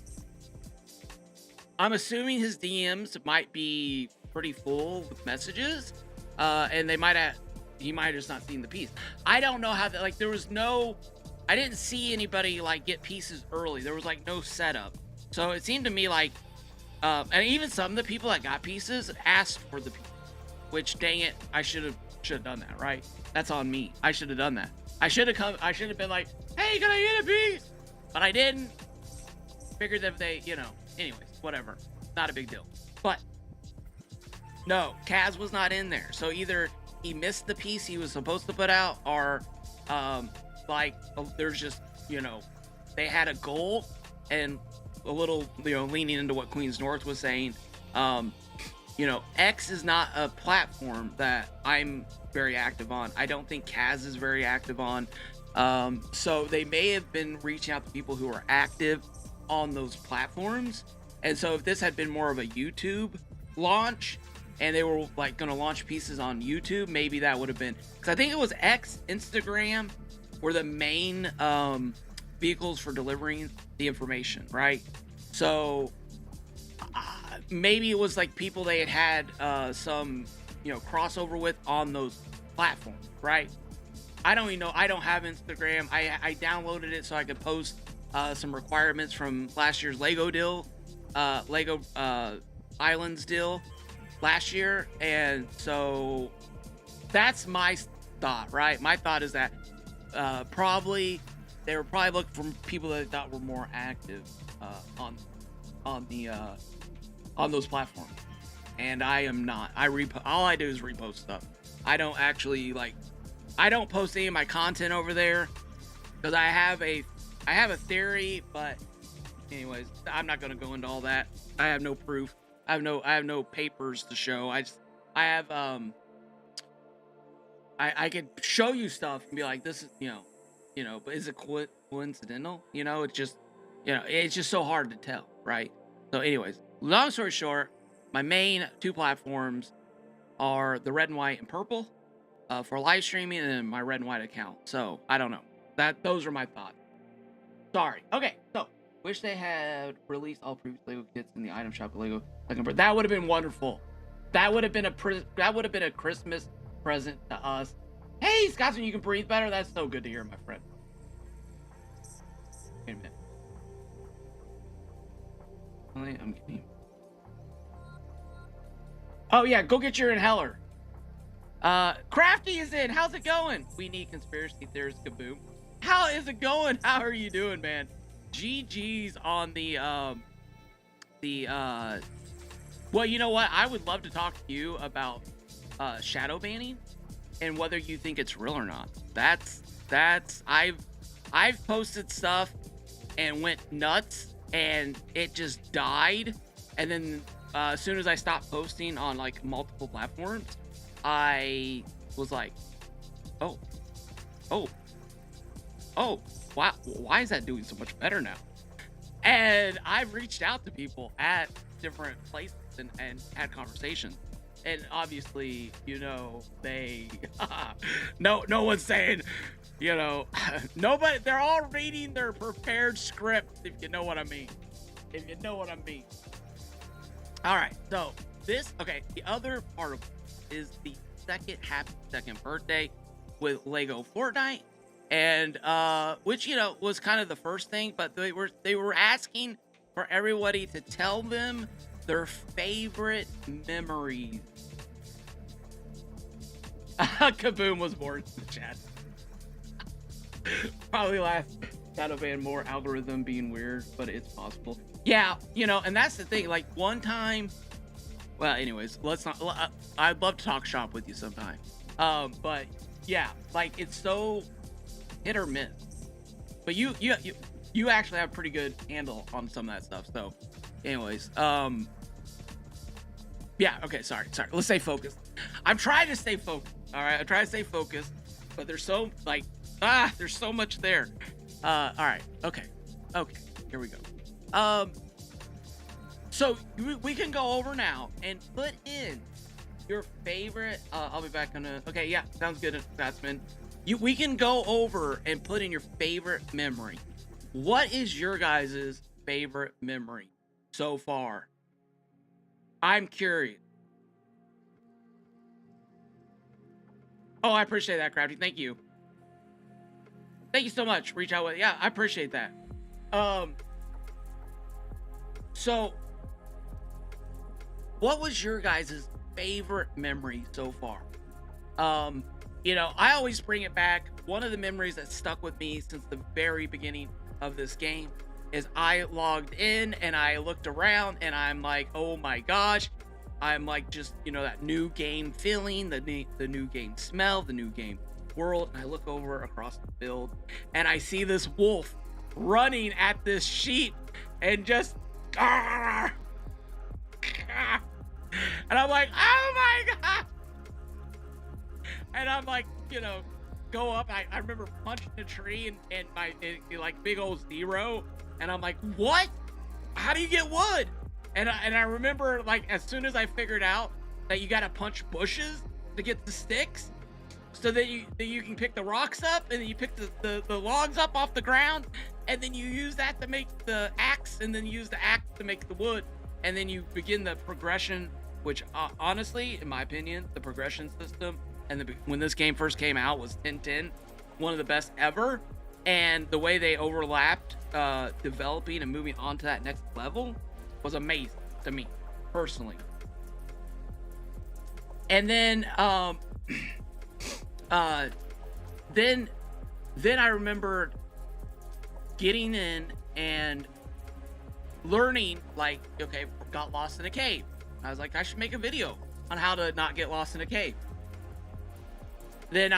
assuming his DMs might be pretty full with messages, and he might have just not seen the piece. I don't know how that, like, I didn't see anybody like get pieces early. There was like no setup. So it seemed to me like, and even some of the people that got pieces asked for the piece, which dang it, I should have should have done that, right? That's on me. I should have done that. I should have been like, hey, can I get a piece? But I didn't. Figured that they, anyways, whatever. Not a big deal. But no, Kaz was not in there. So either he missed the piece he was supposed to put out, or there's just, they had a goal, and a little, leaning into what Queens North was saying. X is not a platform that I'm very active on. I don't think Kaz is very active on. So they may have been reaching out to people who are active on those platforms. And so if this had been more of a YouTube launch, and they were like going to launch pieces on YouTube, maybe that would have been, because I think it was X, Instagram were the main vehicles for delivering the information, right? So maybe it was like people they had some crossover with on those platforms, right? I don't even know. I don't have Instagram. I downloaded it so I could post some requirements from last year's Lego deal, Lego Islands deal last year, and so that's my thought, right? My thought is that they were probably looking for people that they thought were more active on those platforms, and I am not. All I do is repost stuff. I don't actually I don't post any of my content over there because I have a theory, but anyways, I'm not going to go into all that. I have no proof. I have no papers to show. I could show you stuff and be like, this is, but is it coincidental? It's just, it's just so hard to tell, right? So anyways, long story short, my main two platforms are the red and white and purple for live streaming, and then my red and white account. So I don't know. Those are my thoughts. Sorry. Okay, so wish they had released all previous Lego kits in the item shop at Lego. That would have been wonderful. That would have been a Christmas present to us. Hey, Scotsman, you can breathe better. That's so good to hear, my friend. Wait a minute. I'm kidding. Oh yeah, go get your inhaler. Crafty is in. How's it going? We need conspiracy theorist Kaboom. How is it going? How are you doing, man? GG's on the well, you know what? I would love to talk to you about shadow banning and whether you think it's real or not. I've posted stuff and went nuts and it just died, and then as soon as I stopped posting on like multiple platforms, I was like, oh, wow, why is that doing so much better now? And I've reached out to people at different places and had conversations, and obviously, they no one's saying, nobody, they're all reading their prepared script, if you know what I mean. All right, so the other part of it is the happy second birthday with Lego Fortnite, and which was kind of the first thing, but they were asking for everybody to tell them their favorite memories. Kaboom was born in the chat. Probably last Shadow Ban more algorithm being weird, but it's possible. Yeah, and that's the thing. Like one time, well, anyways, let's not. I'd love to talk shop with you sometime. But yeah, like it's so hit or miss. But you actually have a pretty good handle on some of that stuff. So, anyways, yeah, okay, sorry. Let's stay focused. I'm trying to stay focused. All right, I'm trying to stay focused, but there's so there's so much there. All right, okay, here we go. So we can go over now and put in your favorite. I'll be back on a. Okay, yeah, sounds good, Batsman. We can go over and put in your favorite memory. What is your guys' favorite memory so far? I'm curious. Oh, I appreciate that, Crafty. Thank you. Thank you so much. Reach out with. Yeah, I appreciate that. So, what was your guys' favorite memory so far? Um, I always bring it back. One of the memories that stuck with me since the very beginning of this game is I logged in and I looked around and I'm like, oh my gosh, I'm like just that new game feeling, the new game smell, the new game world. And I look over across the field and I see this wolf running at this sheep and just and I'm like, oh my god. And I'm like, go up. I remember punching a tree and like big old zero. And I'm like, what? How do you get wood? And I remember like as soon as I figured out that you gotta punch bushes to get the sticks, so that you can pick the rocks up and then you pick the logs up off the ground, and then you use that to make the axe, and then use the axe to make the wood, and then you begin the progression. Which honestly, in my opinion, the progression system when this game first came out was 10-10, one of the best ever. And the way they overlapped developing and moving on to that next level was amazing to me personally. And then then I remembered getting in and learning, like, okay, got lost in a cave. I was like, I should make a video on how to not get lost in a cave. Then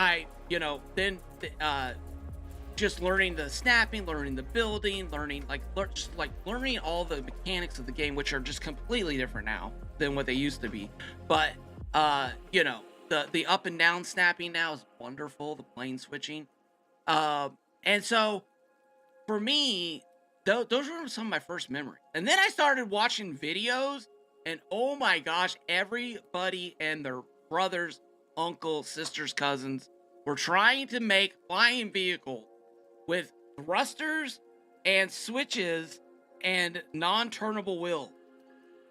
just learning the snapping, learning the building, learning learning all the mechanics of the game, which are just completely different now than what they used to be. But the up and down snapping now is wonderful, the plane switching. And so for me, those were some of my first memories. And then I started watching videos, and oh my gosh, everybody and their brothers, uncles, sisters, cousins were trying to make flying vehicles with thrusters and switches and non-turnable wheels.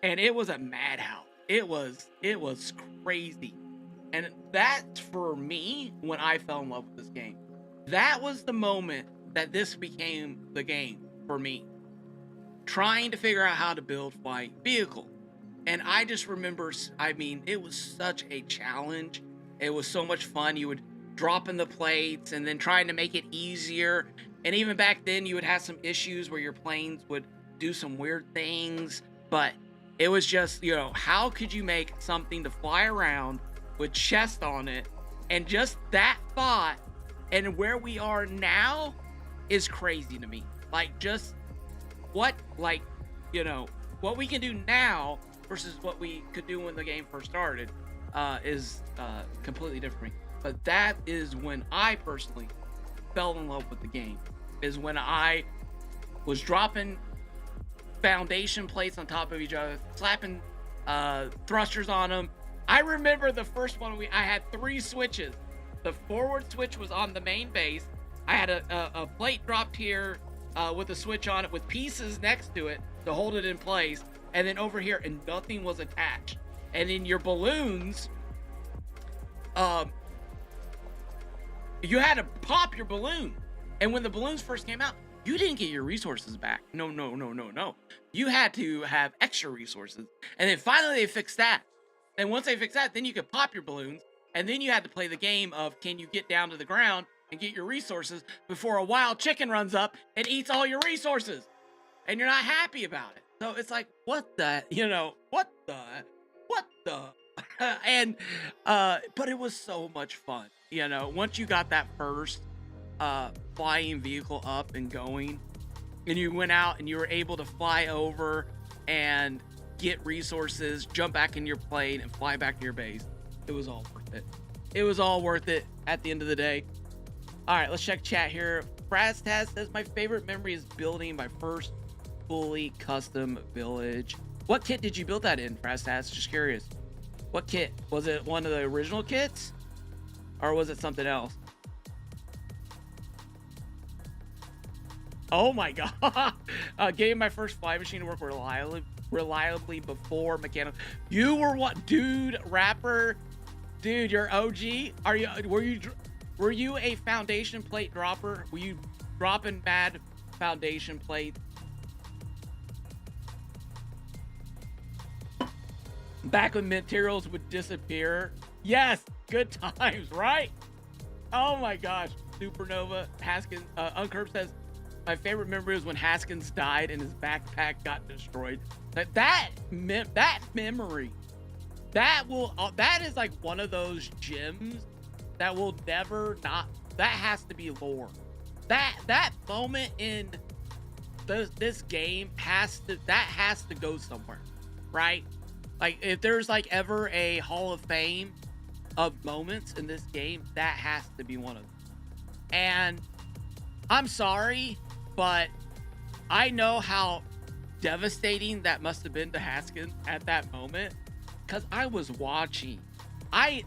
And it was a madhouse. It was crazy. And that's for me when I fell in love with this game. That was the moment that this became the game for me. Trying to figure out how to build flying vehicles. And I just remember, it was such a challenge. It was so much fun. You would drop in the plates and then trying to make it easier. And even back then, you would have some issues where your planes would do some weird things. But it was just, how could you make something to fly around with chest on it? And just that thought and where we are now is crazy to me. Like, just what we can do now versus what we could do when the game first started is completely different. But that is when I personally fell in love with the game, is when I was dropping foundation plates on top of each other, slapping thrusters on them. I remember the first one, I had 3 switches. The forward switch was on the main base. I had a plate dropped here with a switch on it with pieces next to it to hold it in place. And then over here, and nothing was attached. And in your balloons, you had to pop your balloon. And when the balloons first came out, you didn't get your resources back. No. You had to have extra resources. And then finally they fixed that. And once they fixed that, then you could pop your balloons. And then you had to play the game of, can you get down to the ground and get your resources before a wild chicken runs up and eats all your resources. And you're not happy about it. So it's like, what the? And, but it was so much fun. Once you got that first flying vehicle up and going, and you went out and you were able to fly over and get resources, jump back in your plane and fly back to your base, it was all worth it. It was all worth it at the end of the day. All right, let's check chat here. Fraztaz says, my favorite memory is building my first fully custom village. What kit did you build that in, Fraztaz? Just curious. What kit? Was it one of the original kits? Or was it something else? Oh my god. Getting my first fly machine to work reliably before mechanical. You were what? Dude, rapper. Dude, you're OG. Were you a foundation plate dropper? Were you dropping mad foundation plates? Back when materials would disappear. Yes, Good times, right? Oh my gosh. Supernova, Haskins, Uncurb says, my favorite memory was when Haskins died and his backpack got destroyed. That memory, that is like one of those gems that will never not, that has to be lore. That moment in this game has to go somewhere, right? Like if there's like ever a Hall of Fame of moments in this game, that has to be one of them. And I'm sorry, but I know how devastating that must have been to Haskins at that moment, because I was watching.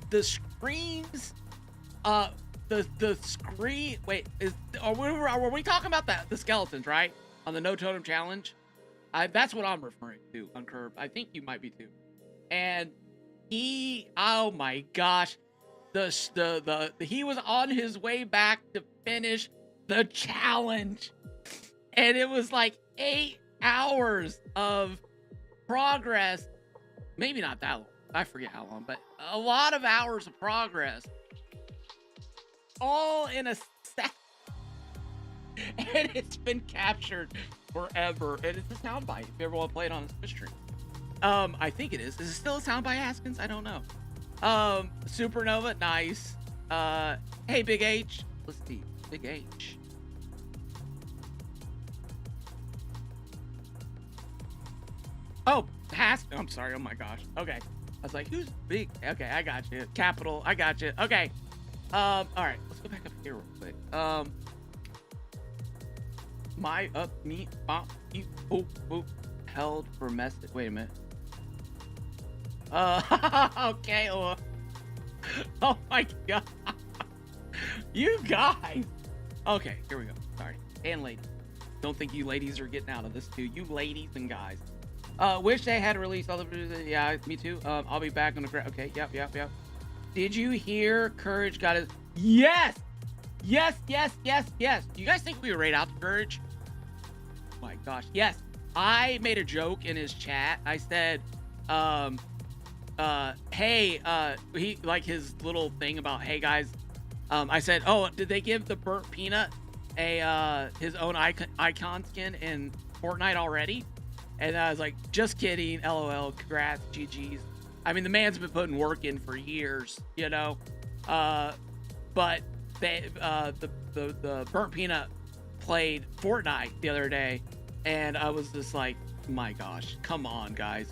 The screams, the scream. Wait, are we talking about the skeletons, right? On the No Totem Challenge? That's what I'm referring to, Uncurb. I think you might be too. And oh my gosh, he was on his way back to finish the challenge, and it was like 8 hours of progress. Maybe not that long. I forget how long, but a lot of hours of progress, all in a set. And it's been captured forever. And it's a soundbite if you ever want to play it on a Twitch stream. I think it is. Is it still a soundbite, Haskins? I don't know. Supernova, nice. Hey, Big H. Let's see. Big H. Oh, I'm sorry. Oh my gosh. Okay. I was like, who's big? Okay, I got you. Capital, I got you. Okay. All right. Let's go back up here real quick. Held for message. Wait a minute. Okay. Oh my god. You guys. Okay, here we go. Sorry. And ladies. Don't think you ladies are getting out of this too. You ladies and guys. Wish they had released all the. Yeah, me too. I'll be back on the ground. Okay. Yep. Did you hear Courage got his? Yes. Yes. Do you guys think we were right out to Courage? Oh my gosh. Yes. I made a joke in his chat. I said, hey, he like his little thing about, hey guys. I said, oh, did they give the burnt peanut his own icon skin in Fortnite already? And I was like, just kidding, LOL, congrats, GG's. I mean, the man's been putting work in for years, you know. But they, the burnt peanut played Fortnite the other day, and I was just like, my gosh, come on, guys,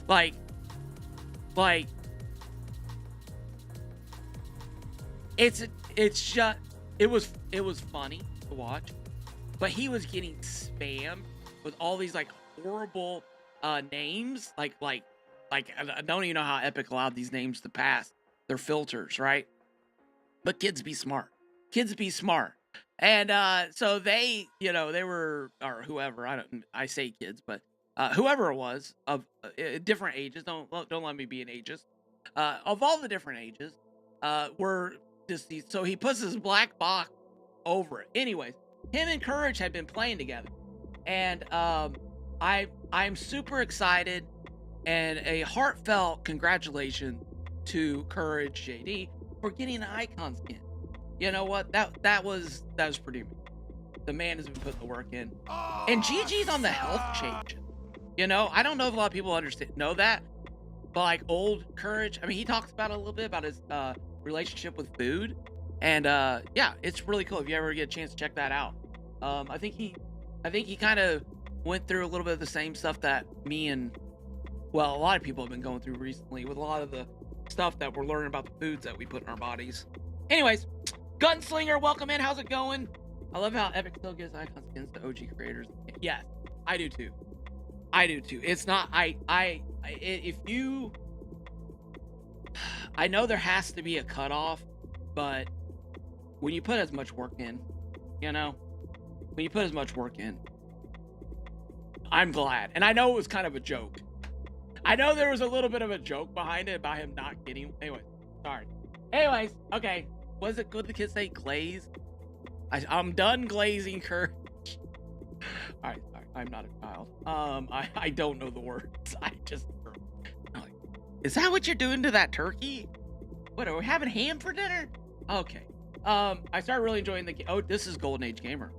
like it's just it was funny to watch, but he was getting spammed with all these like horrible names, like I don't even know how Epic allowed these names to pass. They're filters, right? But kids be smart. And so they, they were, or whoever, I say kids, but whoever it was of different ages, don't let me be an ageist, of all the different ages, were just these. So he puts his black box over it. Anyways, him and Courage had been playing together, and I'm super excited, and a heartfelt congratulations to Courage JD for getting an icon skin. You know what? That was pretty amazing. The man has been putting the work in. And GG's on the health change. I don't know if a lot of people know that, but like old Courage, I mean, he talks about it a little bit about his relationship with food. And yeah, it's really cool if you ever get a chance to check that out. I think he kind of went through a little bit of the same stuff that me and, well, a lot of people have been going through recently with a lot of the stuff that we're learning about the foods that we put in our bodies. Anyways, Gunslinger, welcome in. How's it going? I love how Epic still gives icon skins to OG creators. Yes, I do too. It's not, if you, I know there has to be a cutoff, but when you put as much work in, I'm glad. And I know it was kind of a joke. I know there was a little bit of a joke behind it about him not getting, anyway, sorry. Anyways, okay. Was it good the kids say glaze? I'm done glazing Courage. All right, I'm not a child. I don't know the words. Is that what you're doing to that turkey? What, are we having ham for dinner? Okay. I started really enjoying the game. Oh, this is Golden Age Gamer.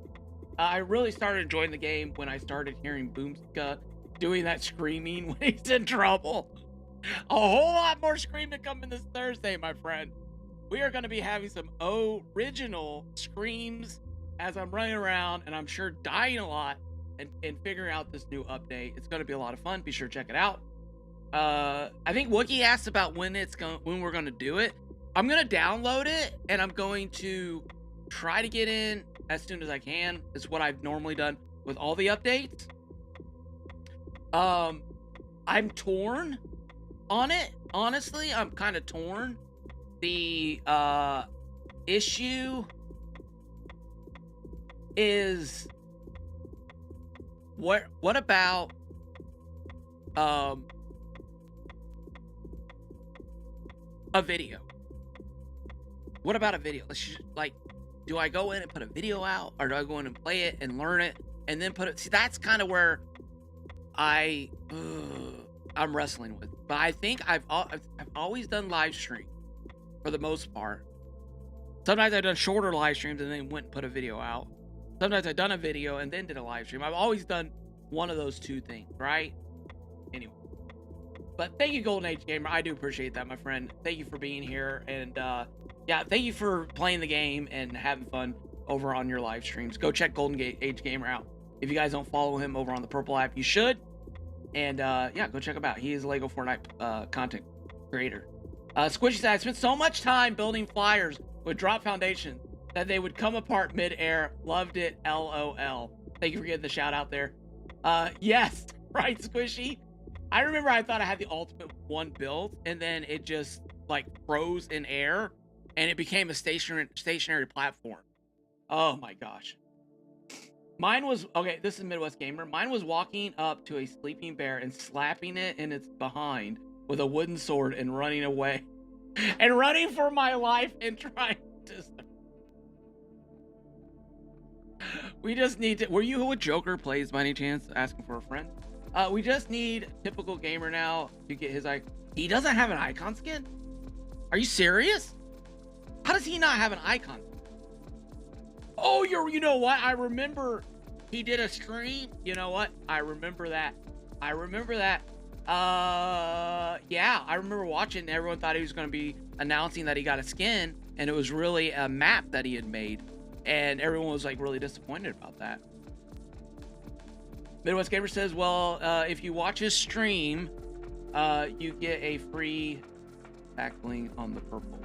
I really started enjoying the game when I started hearing Boomska doing that screaming when he's in trouble. A whole lot more screaming coming this Thursday, my friend. We are going to be having some original screams as I'm running around, and I'm sure dying a lot and figuring out this new update. It's going to be a lot of fun. Be sure to check it out. I think Wookie asked about when we're going to do it. I'm going to download it, and I'm going to try to get in as soon as I can. It's what I've normally done with all the updates. I'm torn on it. Honestly, I'm kind of torn. The issue is what about a video? What about a video? Like, do I go in and put a video out, or do I go in and play it and learn it and then put it? See, that's kind of where I'm wrestling with. But I think I've always done live stream for the most part. Sometimes I've done shorter live streams and then went and put a video out. Sometimes I've done a video and then did a live stream. I've always done one of those two things, right? Anyway. But thank you, Golden Age Gamer. I do appreciate that, my friend. Thank you for being here. And yeah, thank you for playing the game and having fun over on your live streams. Go check Golden Age Gamer out. If you guys don't follow him over on the Purple app, you should. And yeah, go check him out. He is a Lego Fortnite content creator. Squishy said, I spent so much time building flyers with drop foundation that they would come apart mid-air. Loved it, LOL. Thank you for getting the shout out there. Yes, right, Squishy. I remember I thought I had the ultimate one built, and then it just like froze in air, and it became a stationary platform. Oh my gosh. Mine was, okay, this is Midwest Gamer. Mine was walking up to a sleeping bear and slapping it in its behind with a wooden sword and running away. And running for my life and trying to... We just need to... Were you who a Joker plays by any chance? Asking for a friend? We just need Typical Gamer now to get his icon. He doesn't have an icon skin? Are you serious? How does he not have an icon? Oh, you know what? I remember he did a stream. You know what? I remember that. Yeah, I remember watching. Everyone thought he was going to be announcing that he got a skin, and it was really a map that he had made, and everyone was like really disappointed about that. Midwest Gamer says, well, if you watch his stream, you get a free backbling on the purple.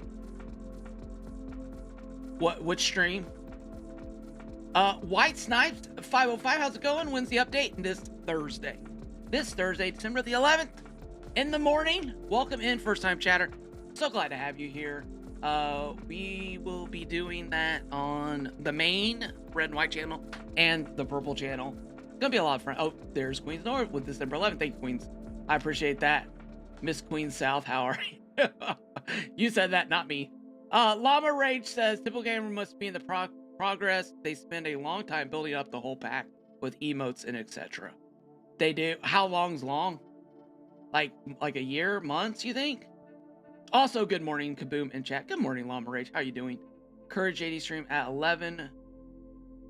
Which stream? White Snipes 505, how's it going? When's the update? This Thursday, December the 11th in the morning. Welcome in, first time chatter. So glad to have you here. We will be doing that on the main red and white channel and the purple channel. It's gonna be a lot of fun. Oh, there's Queens North with December 11th. Thank you, Queens. I appreciate that. Miss Queen South, how are you? You said that, not me. Llama Rage says, Typical Gamer must be in the progress. They spend a long time building up the whole pack with emotes and etc. They do. How long's long? Like a year, months, you think? Also, good morning, Kaboom and chat. Good morning, Llama Rage. How you doing? Courage JD stream at 11.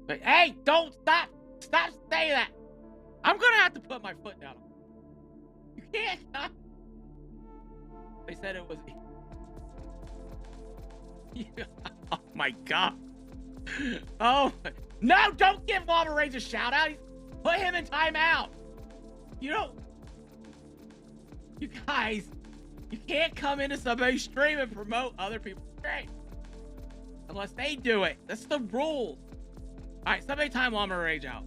But, hey, don't stop. Stop saying that. I'm going to have to put my foot down. You can't stop. They said it was... Oh, my God. Oh, no, don't give Llama Rage a shout out. Put him in timeout. You don't... You guys, you can't come into somebody's stream and promote other people's stream unless they do it. That's the rule. All right, somebody time Llama Rage out.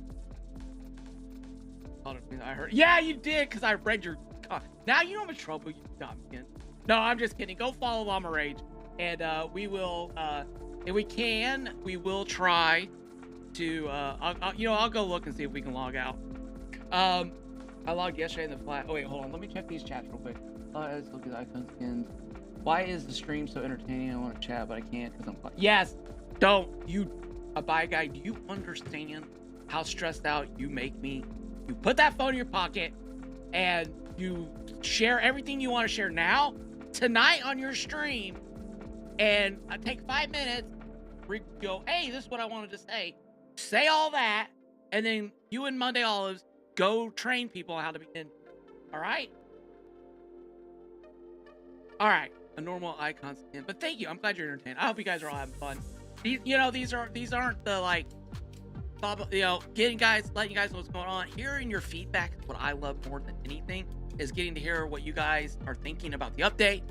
I heard. Yeah, you did, because I read your... Now you know how much trouble you got me in. No, I'm just kidding. Go follow Llama Rage, and we will, if we can, we will try to, I'll go look and see if we can log out. I logged yesterday in the flat. Oh, wait, hold on. Let me check these chats real quick. Let's look at the icon skins. Why is the stream so entertaining? I want to chat, but I can't because I'm... Yes! Don't! You, a bye guy, do you understand how stressed out you make me? You put that phone in your pocket, and you share everything you want to share now, tonight on your stream, and take 5 minutes, go, hey, this is what I wanted to say all that, and then you and Monday Olives go train people how to be ninja. All right? All right. A normal icon skin. But thank you. I'm glad you're entertained. I hope you guys are all having fun. These aren't the like, letting you guys know what's going on. Hearing your feedback is what I love more than anything, is getting to hear what you guys are thinking about the update,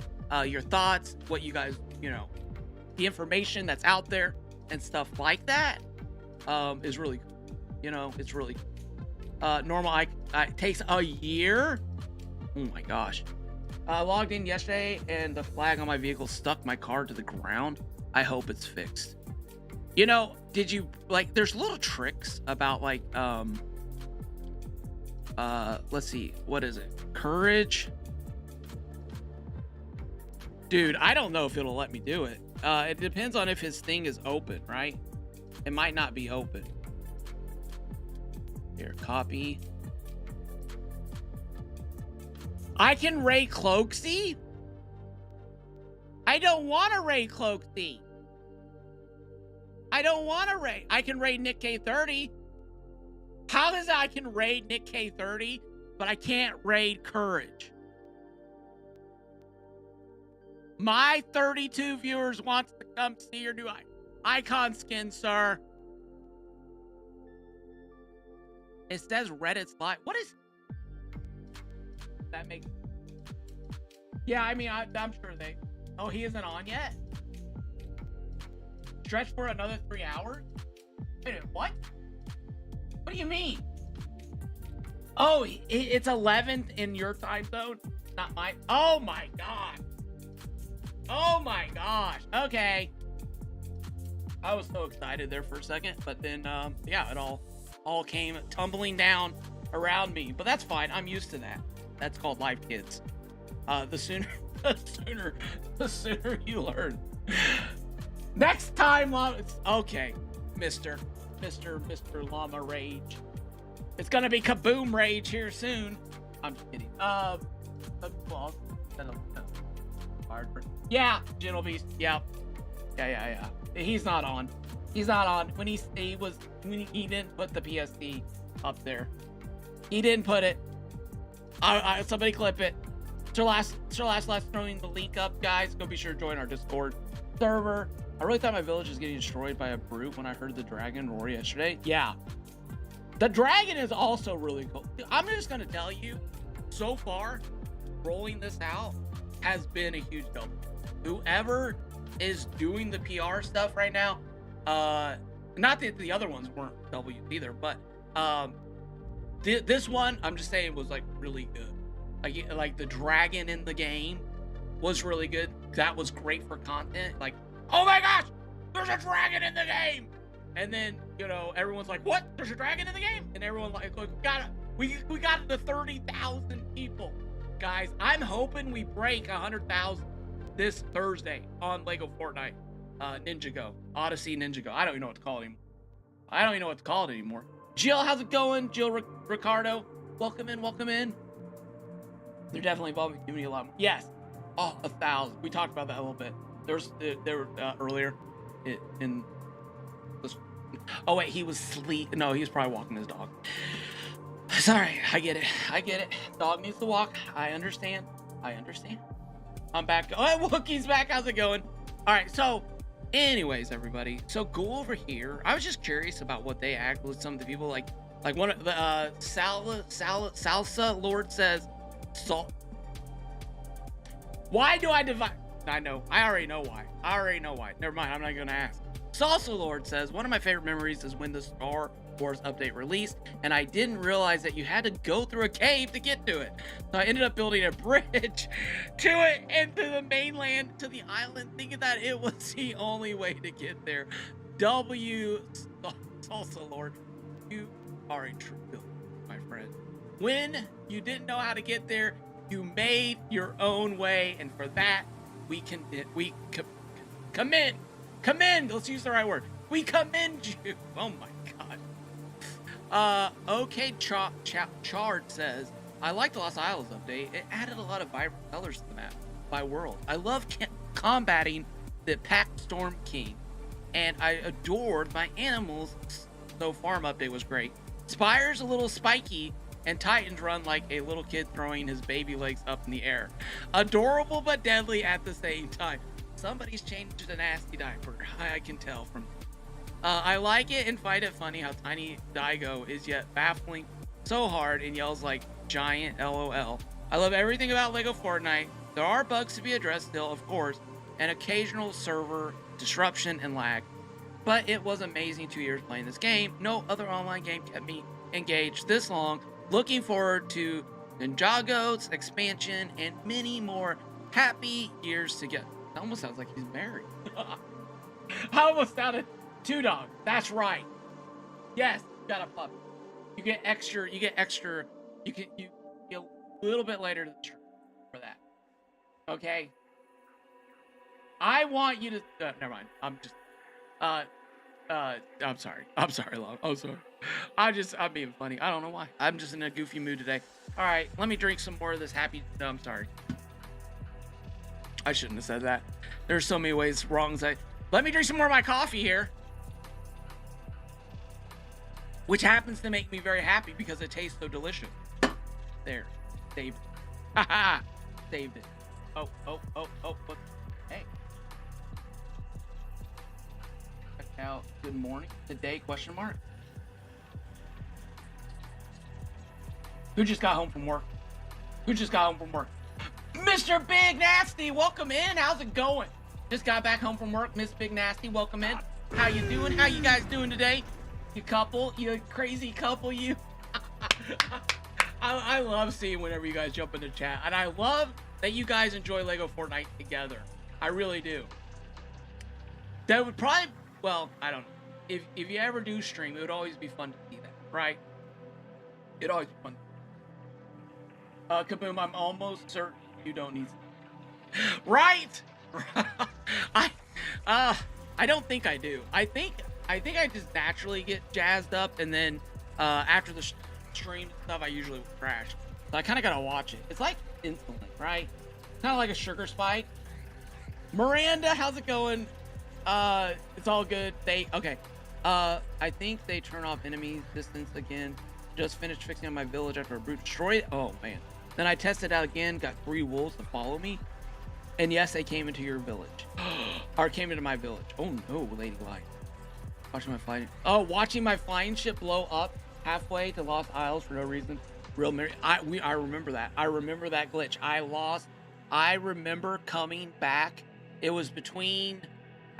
your thoughts, what you guys, the information that's out there and stuff like that, is really cool. It's really cool. Normal it takes a year. Oh my gosh. Logged in yesterday and the flag on my vehicle stuck my car to the ground. I hope it's fixed. Did you there's little tricks about let's see, what is it? Courage? Dude, I don't know if it'll let me do it. It depends on if his thing is open, right? It might not be open. Here, copy. I can raid Cloaksy? I don't want to raid Cloaksy. I don't want to raid. I can raid Nick K30. How is it I can raid Nick K30, but I can't raid Courage? My 32 viewers wants to come see your new icon skin, sir. It says Reddit's live. What is that? Makes, yeah, I mean, I'm sure they. Oh, he isn't on yet. Stretch for another 3 hours. Wait a minute, what? What do you mean? Oh, it's 11th in your time zone, not mine. Oh my god. Oh my gosh. Okay. I was so excited there for a second, but then yeah, it all came tumbling down around me. But that's fine. I'm used to that. That's called live kids. The sooner you learn. Next time, okay, Mr. Llama Rage. It's gonna be Kaboom Rage here soon. I'm just kidding. Yeah, Gentle Beast. Yeah. He's not on. He's not on. When he didn't put the PSD up there. He didn't put it. Somebody clip it. Last throwing the link up, guys. Go be sure to join our Discord server. I really thought my village was getting destroyed by a brute when I heard the dragon roar yesterday. Yeah. The dragon is also really cool. I'm just going to tell you, so far, rolling this out has been a huge help. Whoever is doing the PR stuff right now, not that the other ones weren't W's either, but this one, I'm just saying, was really good. Like the dragon in the game was really good. That was great for content. Oh my gosh, there's a dragon in the game. And then, everyone's like, what? There's a dragon in the game? And everyone we got the 30,000 people. Guys, I'm hoping we break 100,000 this Thursday on Lego Fortnite Ninjago. Odyssey Ninjago. I don't even know what to call it anymore. Jill, how's it going? Jill Ricardo, welcome in. They're definitely involved in the community a lot more. Yes. Oh, 1,000. We talked about that a little bit. There were earlier in this. Oh wait, he was sleep. No, he was probably walking his dog. Sorry, I get it. Dog needs to walk. I understand. I'm back. Oh, Wookiee's back. How's it going? All right. So, anyways, everybody. So go over here. I was just curious about what they act with some of the people. Like one of the Salsa Lord says, salt. Why do I divide? I know. I already know why. Never mind. I'm not gonna ask. Salsa Lord says, one of my favorite memories is when the Star Wars update released, and I didn't realize that you had to go through a cave to get to it. So I ended up building a bridge to it and to the mainland, to the island, thinking that it was the only way to get there. Salsa Lord, you are a true villain, my friend. When you didn't know how to get there, you made your own way, and for that, we commend. Let's use the right word. We commend you. Oh my god. Okay, Chard says, I like the Lost Isles update. It added a lot of vibrant colors to the map by world. I love combating the Pack Storm King, and I adored my animals. So farm update was great. Spire's a little spiky, and Titans run like a little kid throwing his baby legs up in the air. Adorable but deadly at the same time. Somebody's changed a nasty diaper. I can tell from. I like it and find it funny how tiny Daigo is yet baffling so hard and yells like giant LOL. I love everything about LEGO Fortnite. There are bugs to be addressed still, of course, and occasional server disruption and lag. But it was amazing 2 years playing this game. No other online game kept me engaged this long. Looking forward to Ninjago's expansion and many more happy years together. It almost sounds like he's married. I almost sounded two dogs. That's right. Yes, you got a puppy. You get extra. You get a little bit later to the stream for that. Okay. I want you to. Never mind. I'm just. I'm sorry. I'm sorry, love. I'm sorry. I'm being funny. I don't know why. I'm just in a goofy mood today. All right, let me drink some more of this happy. No, I'm sorry. I shouldn't have said that. There's so many ways wrongs. Let me drink some more of my coffee here, which happens to make me very happy because it tastes so delicious. There, saved it. Haha, saved it. Oh. Look. Hey. Now, good morning. Today, question mark. Who just got home from work? Mr. Big Nasty, welcome in. How's it going? Just got back home from work. Miss Big Nasty, welcome in. How you doing? How you guys doing today? You crazy couple, you. I love seeing whenever you guys jump into chat. And I love that you guys enjoy LEGO Fortnite together. I really do. That would probably... Well, I don't know. If you ever do stream, it would always be fun to see that, right? It'd always be fun. Kaboom, I'm almost certain you don't need right? I don't think I do. I think I just naturally get jazzed up, and then after the stream stuff, I usually crash. So I kind of gotta watch it. It's like insulin, right? Kind of like a sugar spike. Miranda, how's it going? It's all good. Okay. I think they turn off enemy distance again. Just finished fixing my village after a brute destroyed it. Oh man. Then I tested out again, got 3 wolves to follow me. And yes, they came into your village. Or came into my village. Oh no, Lady Light. Watching my flying ship blow up halfway to Lost Isles for no reason. I remember that. I remember that glitch. I remember coming back. It was between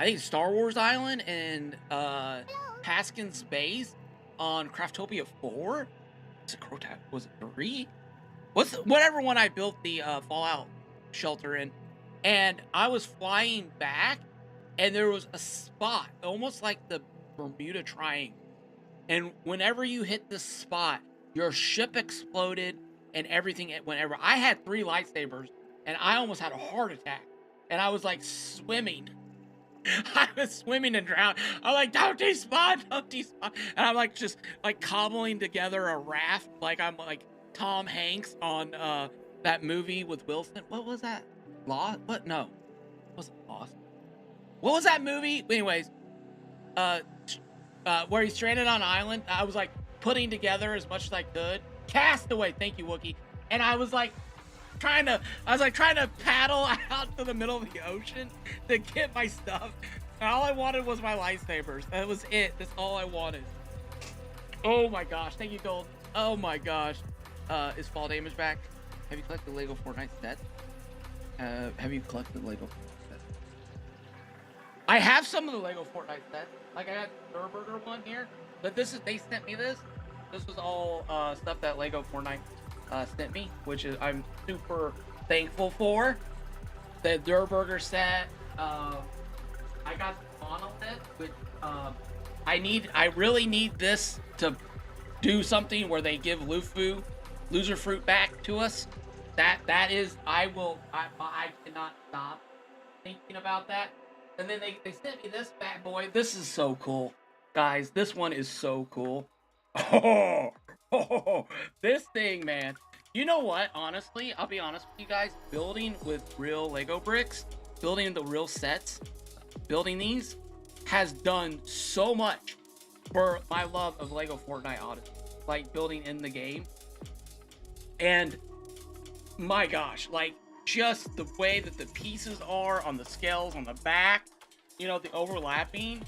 I think Star Wars Island and Paskin's Base on Craftopia 4. Was it 3? Whatever one I built the Fallout shelter in, and I was flying back, and there was a spot almost like the Bermuda Triangle, and whenever you hit this spot, your ship exploded and everything. Whenever I had 3 lightsabers, and I almost had a heart attack, and I was like swimming. I was swimming and drowned. I'm like, don't despawn. And I'm like, just like cobbling together a raft. Like I'm like Tom Hanks on that movie with Wilson. What was that? Lost? What? No. Was it Lost? What was that movie? Anyways, where he's stranded on an island. I was like putting together as much as I could. Castaway. Thank you, Wookie. And I was like, trying to paddle out to the middle of the ocean to get my stuff. And all I wanted was my lightsabers. That was it. That's all I wanted. Oh my gosh. Thank you, Gold. Oh my gosh. Is fall damage back? Have you collected the LEGO Fortnite set? Have you collected the LEGO Fortnite set? I have some of the LEGO Fortnite set. Like I got the Burger one here. But they sent me this. This was all stuff that LEGO Fortnite sent me, which is I'm super thankful for. The Durburger set. I got the monolith, which I really need this to do something where they give Lufu loser fruit back to us. That is I cannot stop thinking about that. And then they sent me this bad boy. This is so cool, guys. This one is so cool. Oh, this thing, man. You know what? Honestly, I'll be honest with you guys. Building with real Lego bricks, building the real sets, building these has done so much for my love of Lego Fortnite Odyssey, like building in the game. And my gosh, like just the way that the pieces are on the scales on the back, you know, the overlapping,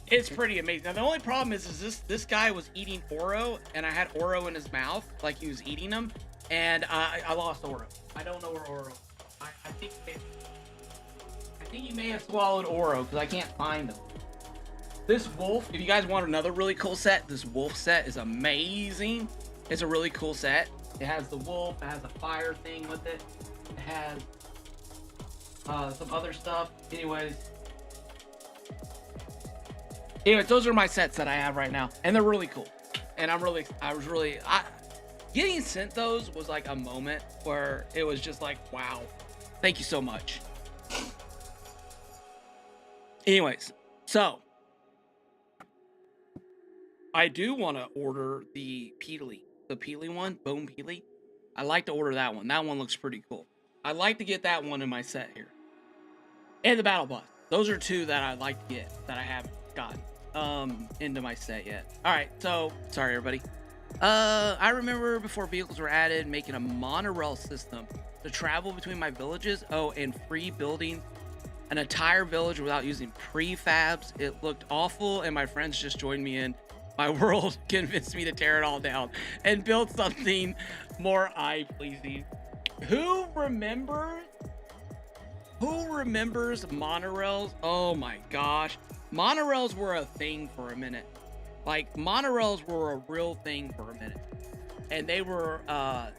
it's pretty amazing. Now the only problem is this guy was eating Oro, and I had Oro in his mouth like he was eating them, and I lost Oro. I don't know where Oro. I think he may have swallowed Oro because I can't find him. This wolf, if you guys want another really cool set, this wolf set is amazing. It's a really cool set. It has the wolf, it has a fire thing with it. It has some other stuff. Anyways, those are my sets that I have right now, and they're really cool. And getting sent those was like a moment where it was just like, wow, thank you so much. Anyways, so I do want to order the Peely one, Bone Peely. I like to order that one. That one looks pretty cool. I'd like to get that one in my set here. And the Battle Bus. Those are two that I'd like to get that I haven't gotten into my set yet. Alright, so sorry everybody. I remember before vehicles were added, making a monorail system to travel between my villages. Oh, and free building an entire village without using prefabs. It looked awful, and my friends just joined me in my world, convinced me to tear it all down and build something more eye-pleasing. Who remembers monorails? Oh my gosh. Monorails were a thing for a minute. Like, monorails were a real thing for a minute. And they were a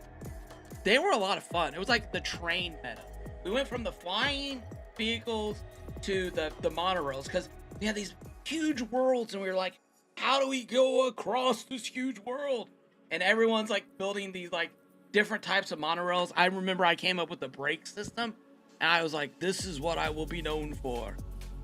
lot of fun. It was like the train meta. We went from the flying vehicles to the monorails because we had these huge worlds, and we were like, how do we go across this huge world? And everyone's like building these like different types of monorails. I remember I came up with the brake system, and I was like, this is what I will be known for.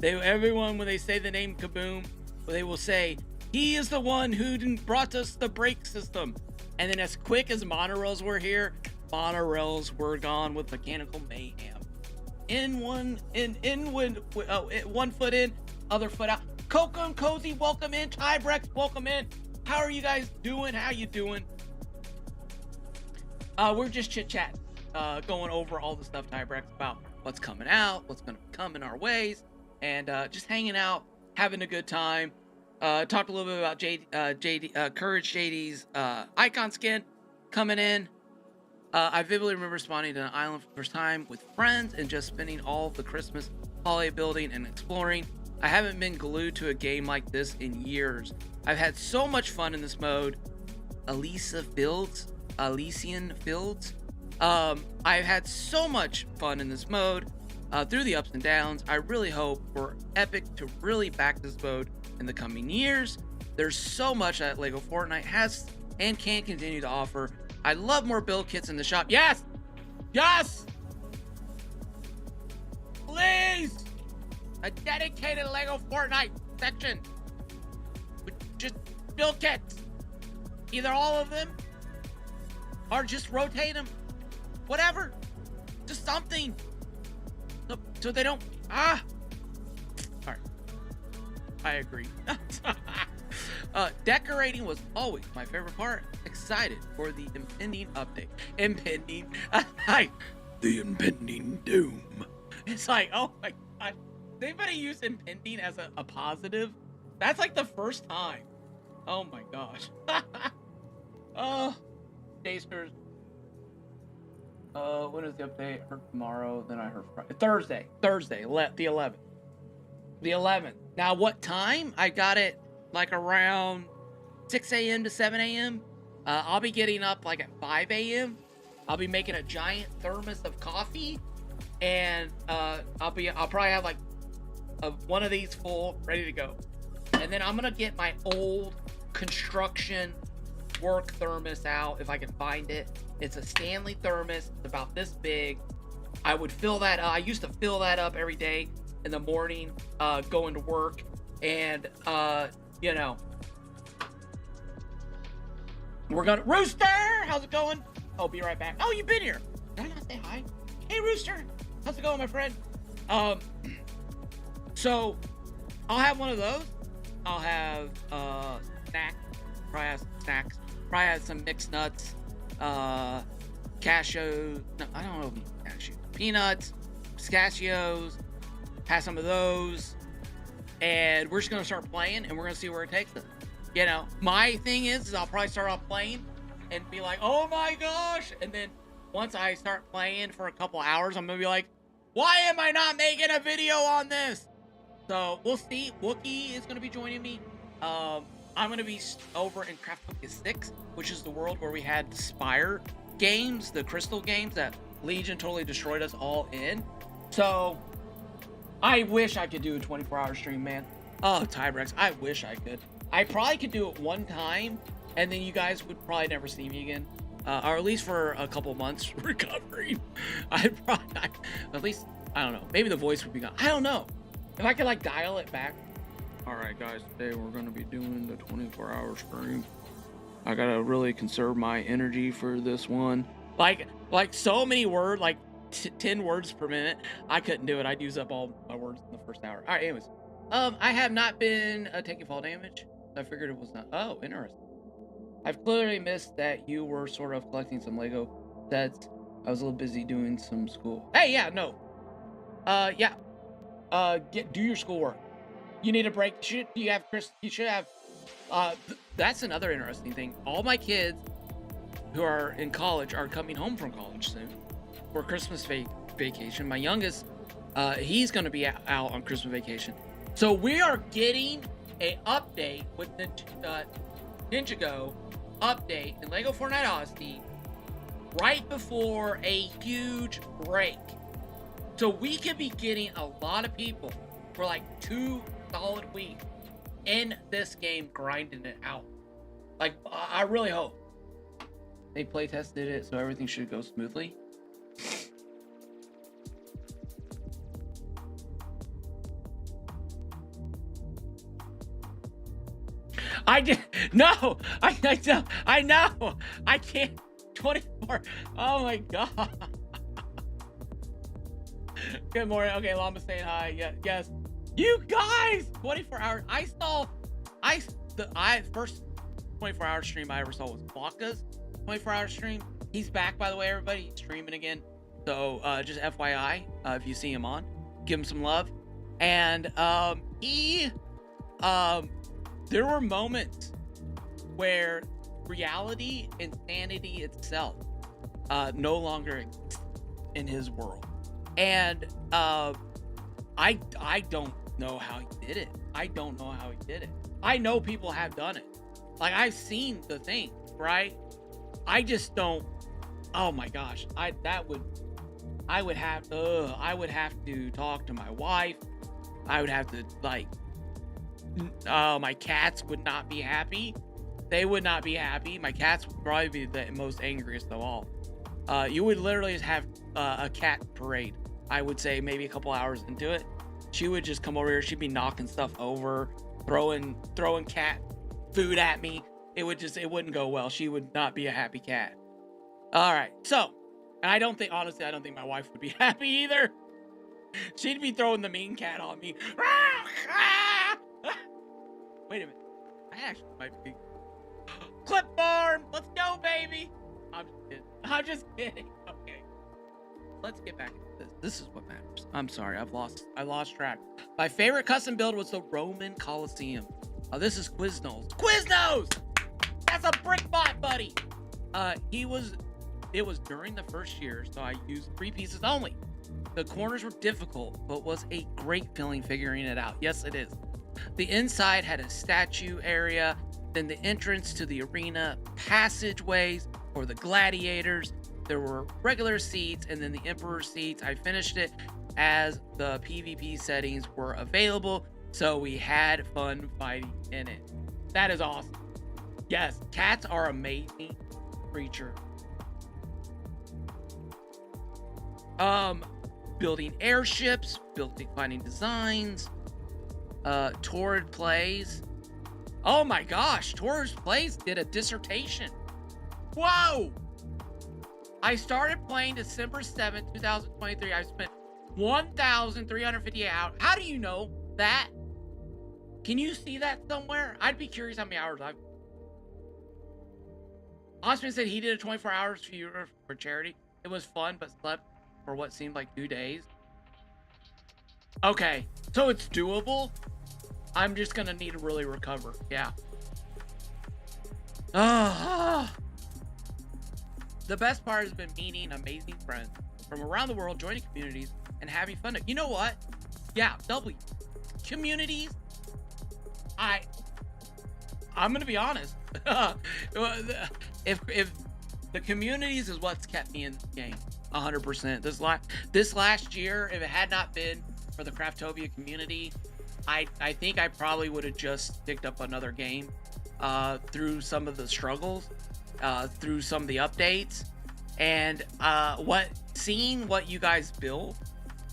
Everyone, when they say the name Kaboom, they will say, he is the one who brought us the brake system. And then as quick as monorails were here, monorails were gone with mechanical mayhem. One foot in, other foot out. Coco and Cozy, welcome in. Tybrex, welcome in. How are you guys doing? How you doing? We're just chit-chatting, going over all the stuff, Tybrex, about what's coming out, what's going to come in our ways, and just hanging out, having a good time. Talked a little bit about Courage JD's icon skin coming in. I vividly remember spawning to an island for the first time with friends and just spending all the Christmas holiday building and exploring. I haven't been glued to a game like this in years. I've had so much fun in this mode. Elysian Fields. I've had so much fun in this mode through the ups and downs. I really hope for Epic to really back this mode in the coming years. There's so much that Lego Fortnite has and can continue to offer. I love more build kits in the shop. Yes! Yes! Please! A dedicated Lego Fortnite section with just build kits. Either all of them or just rotate them. Whatever. Just something. So they don't... Alright. I agree. Decorating was always my favorite part. Excited for the impending update. The impending doom. It's like, oh my god. Anybody use impending as a positive? That's like the first time. Oh my gosh. Dasters. When is the update? I heard tomorrow, then I heard Friday. Thursday, the 11th. The 11th. Now, what time? I got it like around 6 a.m. to 7 a.m. I'll be getting up like at 5 a.m. I'll be making a giant thermos of coffee, and I'll probably have like one of these full, ready to go. And then I'm gonna get my old construction work thermos out if I can find it. It's a Stanley thermos. It's about this big. I would fill that up. I used to fill that up every day in the morning, going to work, and you know, we're gonna Rooster. How's it going? Oh, be right back. Oh, you've been here. Did I not say hi? Hey, Rooster. How's it going, my friend? So I'll have one of those. I'll have snacks. Probably have some snacks. Probably have some mixed nuts. Cashew. No, I don't know if it's cashew. Peanuts, pistachios. Have some of those. And we're just gonna start playing, and we're gonna see where it takes us. You know, my thing is I'll probably start off playing and be like, oh my gosh, and then once I start playing for a couple hours, I'm gonna be like, why am I not making a video on this? So we'll see. Wookie is gonna be joining me. I'm gonna be over in Craftopia 6, which is the world where we had the Spire games, the crystal games that Legion totally destroyed us all in. So I wish I could do a 24-hour stream, man. Oh, Tybrex, I wish I could. I probably could do it one time, and then you guys would probably never see me again. Or at least for a couple months recovering. I'd probably, at least, I don't know. Maybe the voice would be gone. I don't know. If I could, like, dial it back. All right, guys, today we're going to be doing the 24-hour stream. I got to really conserve my energy for this one. Like so many words, like 10 words per minute. I couldn't do it. I'd use up all my words in the first hour. All right, anyways. I have not been taking fall damage. I figured it was not. Oh, interesting. I've clearly missed that you were sort of collecting some Lego sets. I was a little busy doing some school. Hey, yeah, no. Yeah. Do your schoolwork. You need a break. You should have. That's another interesting thing. All my kids who are in college are coming home from college soon for Christmas vacation. My youngest, he's going to be out on Christmas vacation. So we are getting a update with the Ninjago update in Lego Fortnite Odyssey right before a huge break. So we could be getting a lot of people for like 2 solid weeks in this game grinding it out. Like, I really hope. They play tested it, so everything should go smoothly. I know. I can't. 24. Oh my god. Good morning. Okay, Llama saying hi. Yeah, yes. You guys, 24 hours. The first 24-hour stream I ever saw was Flocka's 24-hour stream. He's back, by the way, everybody. He's streaming again. So just FYI, if you see him on, give him some love. And there were moments where reality and sanity itself no longer exists in his world. And I don't know how he did it. I don't know how he did it. I know people have done it. Like, I've seen the thing, right? I just don't. Oh my gosh. I would have to talk to my wife. I would have to, like, my cats would not be happy. They would not be happy. My cats would probably be the most angriest of all. You would literally have a cat parade. I would say maybe a couple hours into it. She would just come over here. She'd be knocking stuff over, throwing cat food at me. It wouldn't go well. She would not be a happy cat. All right. So, and I don't think my wife would be happy either. She'd be throwing the mean cat on me. Wait a minute. I actually might be. Clip farm. Let's go, baby. I'm just kidding. Okay. Let's get back into this. This is what matters. I'm sorry. I lost track. My favorite custom build was the Roman Colosseum. Oh, this is Quiznos. Quiznos! That's a brick bot, buddy. It was during the first year, so I used 3 pieces only. The corners were difficult, but was a great feeling figuring it out. Yes, it is. The inside had a statue area, then the entrance to the arena, passageways for the gladiators. There were regular seats and then the Emperor seats. I finished it as the PvP settings were available, so we had fun fighting in it. That is awesome. Yes, cats are amazing creature. Building airships, finding designs, Torrid Plays. Oh my gosh, Torrid Plays did a dissertation. Whoa! I started playing December 7th, 2023. I spent 1,358 hours. How do you know that, can you see that somewhere? I'd be curious how many hours I've. Osman said he did a 24 hours for charity. It was fun, but slept for what seemed like 2 days. Okay, so it's doable. I'm just gonna need to really recover. Yeah. The best part has been meeting amazing friends from around the world, joining communities, and having fun. You know what? Yeah, communities. I'm gonna be honest. if the communities is what's kept me in the game, 100%. This last year, if it had not been for the Craftopia community, I think I probably would have just picked up another game through some of the struggles, through some of the updates, and seeing what you guys build,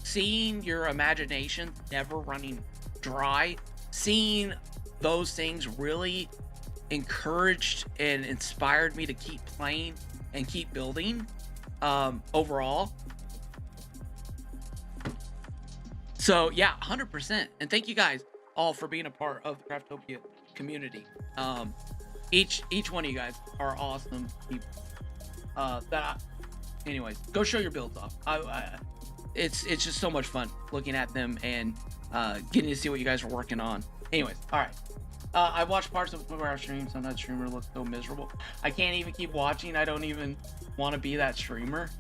seeing your imagination never running dry, seeing those things really encouraged and inspired me to keep playing and keep building overall. So yeah, 100%. And thank you guys all for being a part of the Craftopia community. Each one of you guys are awesome people. Anyways, go show your builds off. It's just so much fun looking at them and getting to see what you guys are working on. Anyways, all right. I watched parts of some of our streams. Sometimes streamer looks so miserable. I can't even keep watching. I don't even want to be that streamer.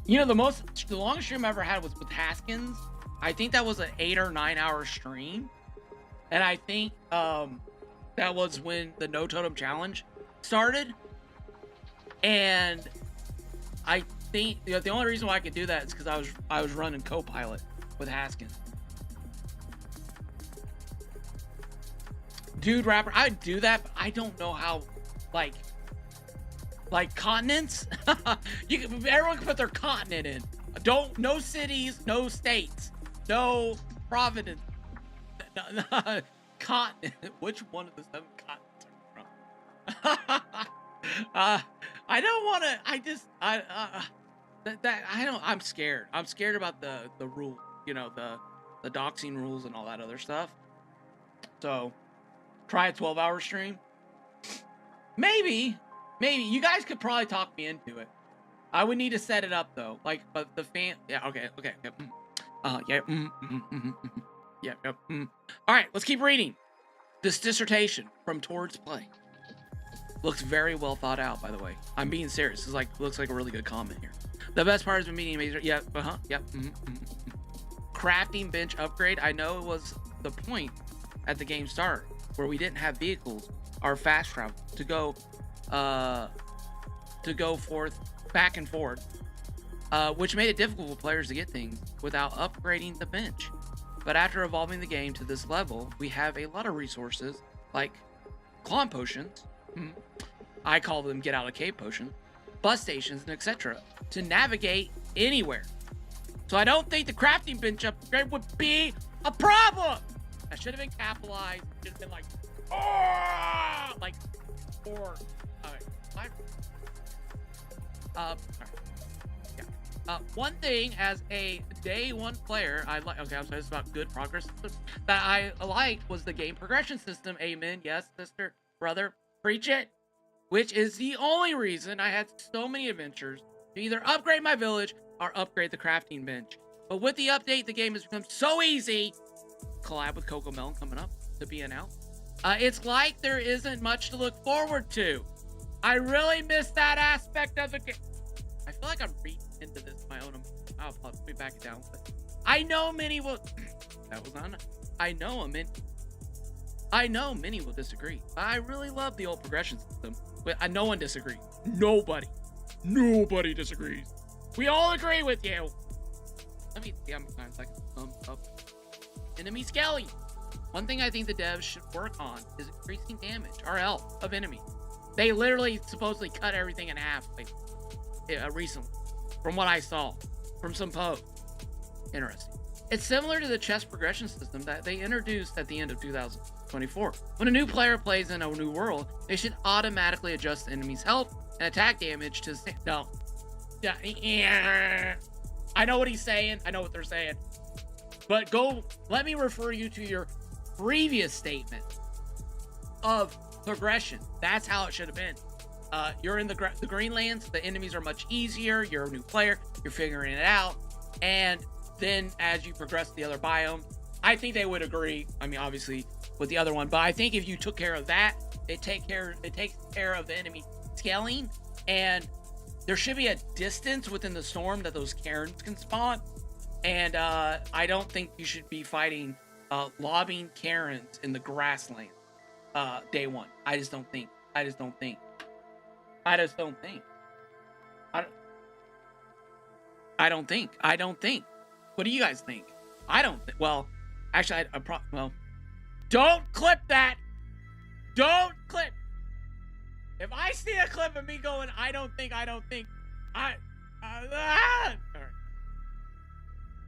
You know, the longest stream I ever had was with Haskins. I think that was an 8 or 9 hour stream. And I think that was when the No Totem Challenge started. And I think the only reason why I could do that is because I was running co-pilot with Haskins. Dude, rapper, I'd do that, but I don't know how, like continents. Everyone can put their continent in. No cities, no states, no province, no, continent. Which one of the 7 continents are you from? I don't want to. I'm scared. I'm scared about the rule. You know, the doxing rules and all that other stuff. So. Try a 12-hour stream. Maybe you guys could probably talk me into it. I would need to set it up though, but the fan. Yeah, okay. All right, let's keep reading. This dissertation from Towards Play looks very well thought out. By the way, I'm being serious. This looks like a really good comment here. The best part has been meeting amazing. Yeah, Crafting bench upgrade. I know it was the point at the game start where we didn't have vehicles or fast travel to go back and forth, which made it difficult for players to get things without upgrading the bench. But after evolving the game to this level, we have a lot of resources like clone potions, I call them get out of cave potions, bus stations, and etc. to navigate anywhere. So I don't think the crafting bench upgrade would be a problem. That should have been capitalized. Should have been like, oh, like, or, alright. Yeah. One thing as a day one player, I like. Okay, I'm sorry. This is about good progress that I liked was the game progression system. Amen. Yes, sister, brother, preach it. Which is the only reason I had so many adventures to either upgrade my village or upgrade the crafting bench. But with the update, the game has become so easy. Collab with Coco Melon coming up to be announced. It's like there isn't much to look forward to. I really miss that aspect of the game. I feel like I'm reading into this my own. I'll let me back it down. I know many will. That was on. I know many will disagree. I really love the old progression system. No one disagrees. Nobody disagrees. We all agree with you. Let me see. I'm like thumbs up. Enemy scaling. One thing I think the devs should work on is increasing damage or health of enemies. They literally supposedly cut everything in half recently, from what I saw from some posts. Interesting. It's similar to the chess progression system that they introduced at the end of 2024. When a new player plays in a new world, they should automatically adjust the enemy's health and attack damage to no. Yeah. I know what he's saying. I know what they're saying. But let me refer you to your previous statement of progression. That's how it should have been. You're in the Greenlands. The enemies are much easier. You're a new player. You're figuring it out. And then as you progress to the other biome, I think they would agree. I mean, obviously with the other one, but I think if you took care of that, it takes care of the enemy scaling, and there should be a distance within the storm that those cairns can spawn. And I don't think you should be fighting lobbing cairns in the grassland day one. I just don't think. I don't think. I don't think. What do you guys think? I don't think. Well, actually, well, don't clip that. Don't clip. If I see a clip of me going, I don't think. All right.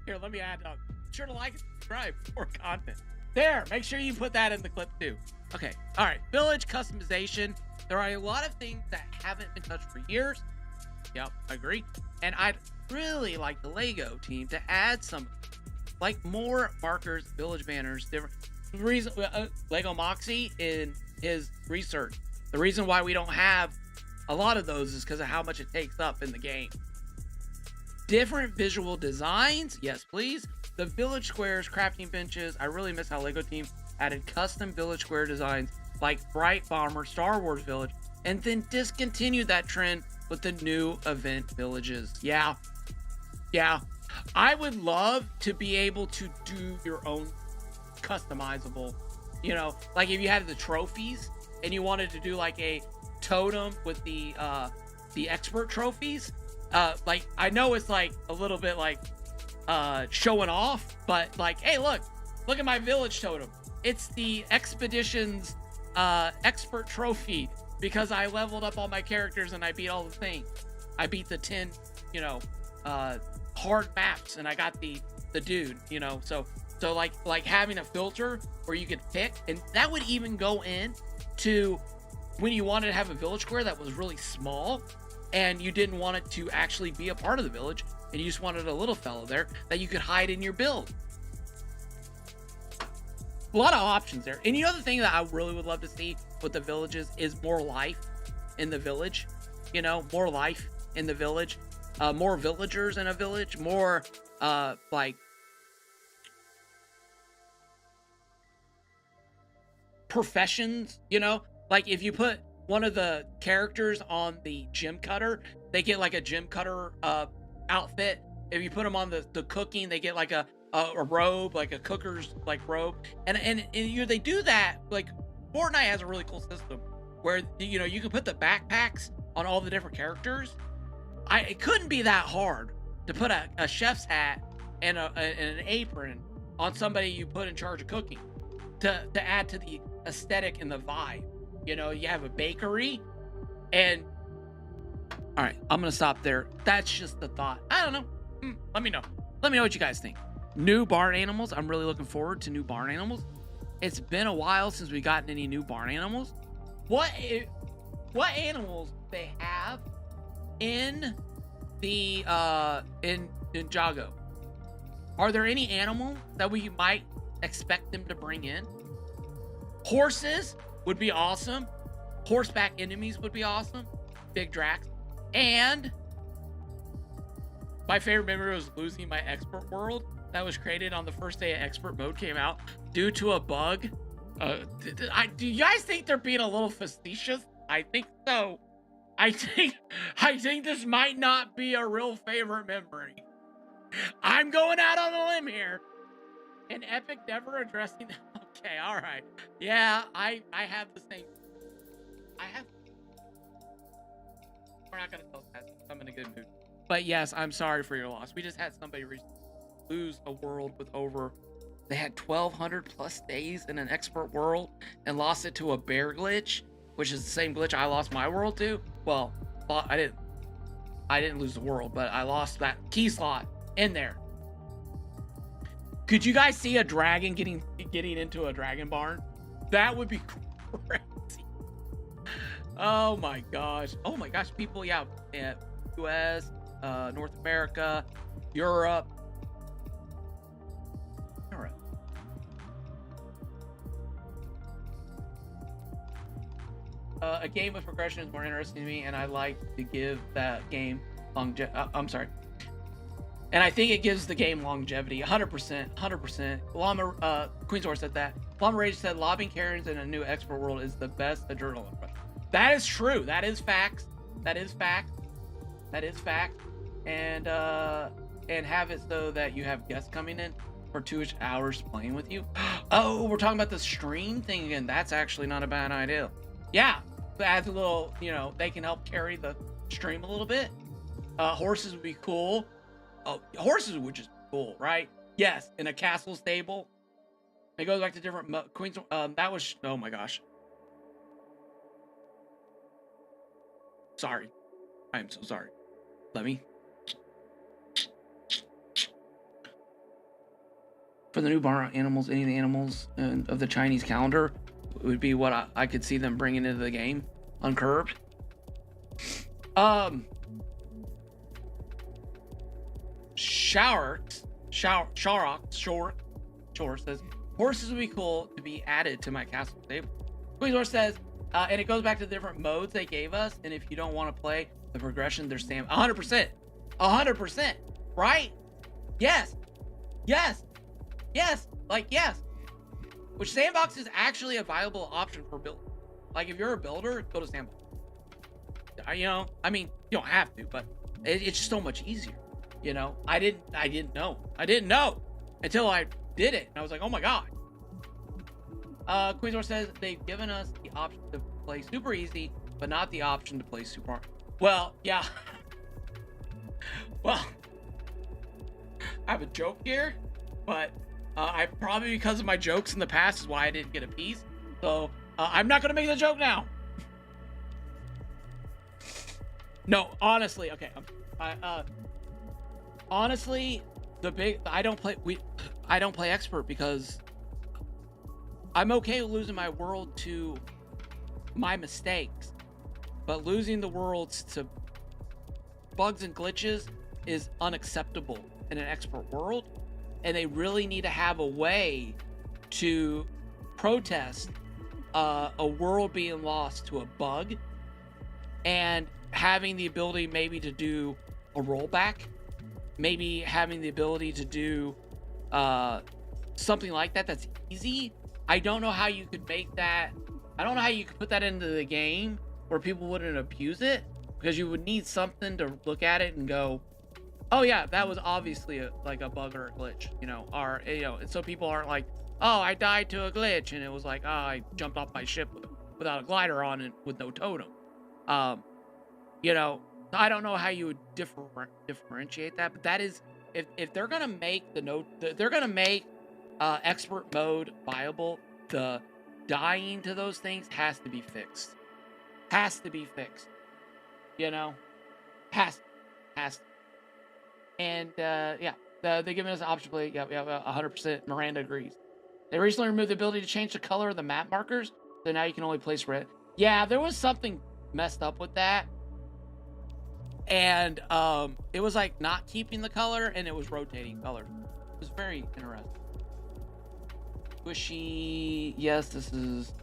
Here, let me add up. Be sure to like and subscribe for content. There, make sure you put that in the clip too. Okay, all right. Village customization. There are a lot of things that haven't been touched for years. Yep, I agree. And I'd really like the Lego team to add some, like, more markers, village banners, different. The reason Lego Moxie in his research, the reason why we don't have a lot of those is because of how much it takes up in the game. Different visual designs, yes please. The village squares, crafting benches. I really miss how Lego team added custom village square designs like Bright Bomber, Star Wars Village, and then discontinued that trend with the new event villages. Yeah. I would love to be able to do your own customizable, like if you had the trophies and you wanted to do like a totem with the expert trophies. Like, I know it's like a little bit like showing off, but like, hey, look at my village totem. It's the expedition's expert trophy because I leveled up all my characters and I beat all the things. I beat the 10, hard maps, and I got the dude, so like having a filter where you could pick, and that would even go in to when you wanted to have a village square that was really small and you didn't want it to actually be a part of the village and you just wanted a little fellow there that you could hide in your build. A lot of options there. And the thing that I really would love to see with the villages is more life in the village. More life in the village. More villagers in a village. More like professions. Like if you put one of the characters on the gym cutter, they get like a gym cutter outfit. If you put them on the cooking, they get like a robe, like a cooker's like robe, and they do that. Like Fortnite has a really cool system where you can put the backpacks on all the different characters. It couldn't be that hard to put a chef's hat and an apron on somebody you put in charge of cooking to add to the aesthetic and the vibe. You have a bakery, and all right, I'm gonna stop there. That's just the thought. I don't know. Let me know what you guys think. New barn animals. I'm really looking forward to new barn animals. It's been a while since we gotten any new barn animals. What animals they have in the in Jago? Are there any animals that we might expect them to bring in? Horses would be awesome. Horseback enemies would be awesome. Big Drax. And my favorite memory was losing my expert world that was created on the first day of expert mode came out due to a bug. Do you guys think they're being a little facetious? I think so. I think this might not be a real favorite memory. I'm going out on a limb here. An Epic never addressing. Okay, all right. Yeah, I have the same. We're not gonna tell that. I'm in a good mood. But yes, I'm sorry for your loss. We just had somebody lose a world with over. They had 1,200 plus days in an expert world and lost it to a bear glitch, which is the same glitch I lost my world to. Well, I didn't lose the world, but I lost that key slot in there. Could you guys see a dragon getting into a dragon barn? That would be crazy. Oh my gosh, people, yeah, US, North America, Europe, a game with progression is more interesting to me, and I like to give that game I'm sorry. And I think it gives the game longevity. 100%. 100%. Llama, Queen's Horse said that. Llama Rage said lobbing Karens in a new expert world is the best adrenaline rush. That is true. That is facts. That is fact. That is fact. And have it so that you have guests coming in for 2 hours playing with you. Oh, we're talking about the stream thing again. That's actually not a bad idea. Yeah, it adds a little, you know, they can help carry the stream a little bit. Horses would be cool. Oh, horses would just be cool, right? Yes, in a castle stable. It goes back to different Queens. That was, oh my gosh. Sorry. I am so sorry. Let me. For the new barn animals, any of the animals of the Chinese calendar would be what I could see them bringing into the game, uncurbed. Shore says horses would be cool to be added to my castle stable. Queen's says, and it goes back to the different modes they gave us, and if you don't want to play the progression, there's 100%, 100%, right? Yes, like yes. Which sandbox is actually a viable option for build. Like if you're a builder, go to sandbox. You know, I mean, you don't have to, but it's just so much easier. You know, I didn't know until I did it, and I was like, oh my god. Queensor says they've given us the option to play super easy, but not the option to play super hard. Well, yeah. Well, I have a joke here, but I probably, because of my jokes in the past, is why I didn't get a piece. So I'm not gonna make the joke now. No, honestly, okay. Honestly, I don't play expert because I'm okay with losing my world to my mistakes, but losing the worlds to bugs and glitches is unacceptable in an expert world, and they really need to have a way to protest a world being lost to a bug and having the ability maybe to do a rollback, maybe having the ability to do something like that that's easy. I don't know how you could make that. I don't know how you could put that into the game where people wouldn't abuse it, because you would need something to look at it and go, oh yeah, that was obviously like a bug or a glitch, you know, or, you know, and so people aren't like, oh, I died to a glitch and it was like, oh, I jumped off my ship without a glider on it with no totem. You know, I don't know how you would differentiate that, but that is, if they're gonna make they're gonna make expert mode viable, the dying to those things has to be fixed. Has to be fixed. You know, has. And yeah, they're giving us an option to play. Yeah, 100%. Miranda agrees. They recently removed the ability to change the color of the map markers, so now you can only place red. Yeah, there was something messed up with that. And it was like not keeping the color, and it was rotating color. It was very interesting. Squishy, yes, this is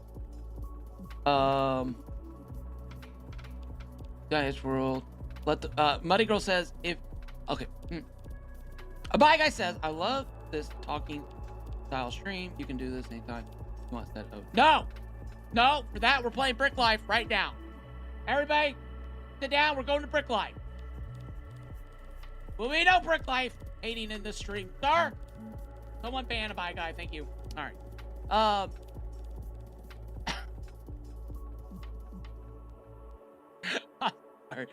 Dice World. Let the Muddy Girl says if okay. A bye guy says, I love this talking style stream. You can do this anytime you want. That no, for that we're playing Brick Life right now. Everybody sit down, we're going to Brick Life. Will be no Brick Life hating in this stream, sir. Someone ban a bye guy, thank you. All right. Okay.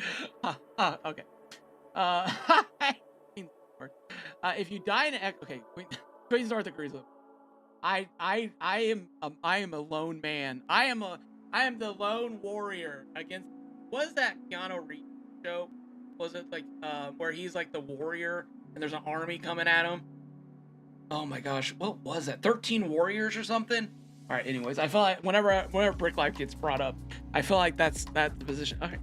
If you die in an okay, Queen's North agrees with. I am a lone man. I am the lone warrior against. What is that Keanu Reeves show? Was it like where he's like the warrior and there's an army coming at him? Oh my gosh, what was that? 13 Warriors or something? All right. Anyways, I feel like whenever Brick Life gets brought up, I feel like that's the position. Okay.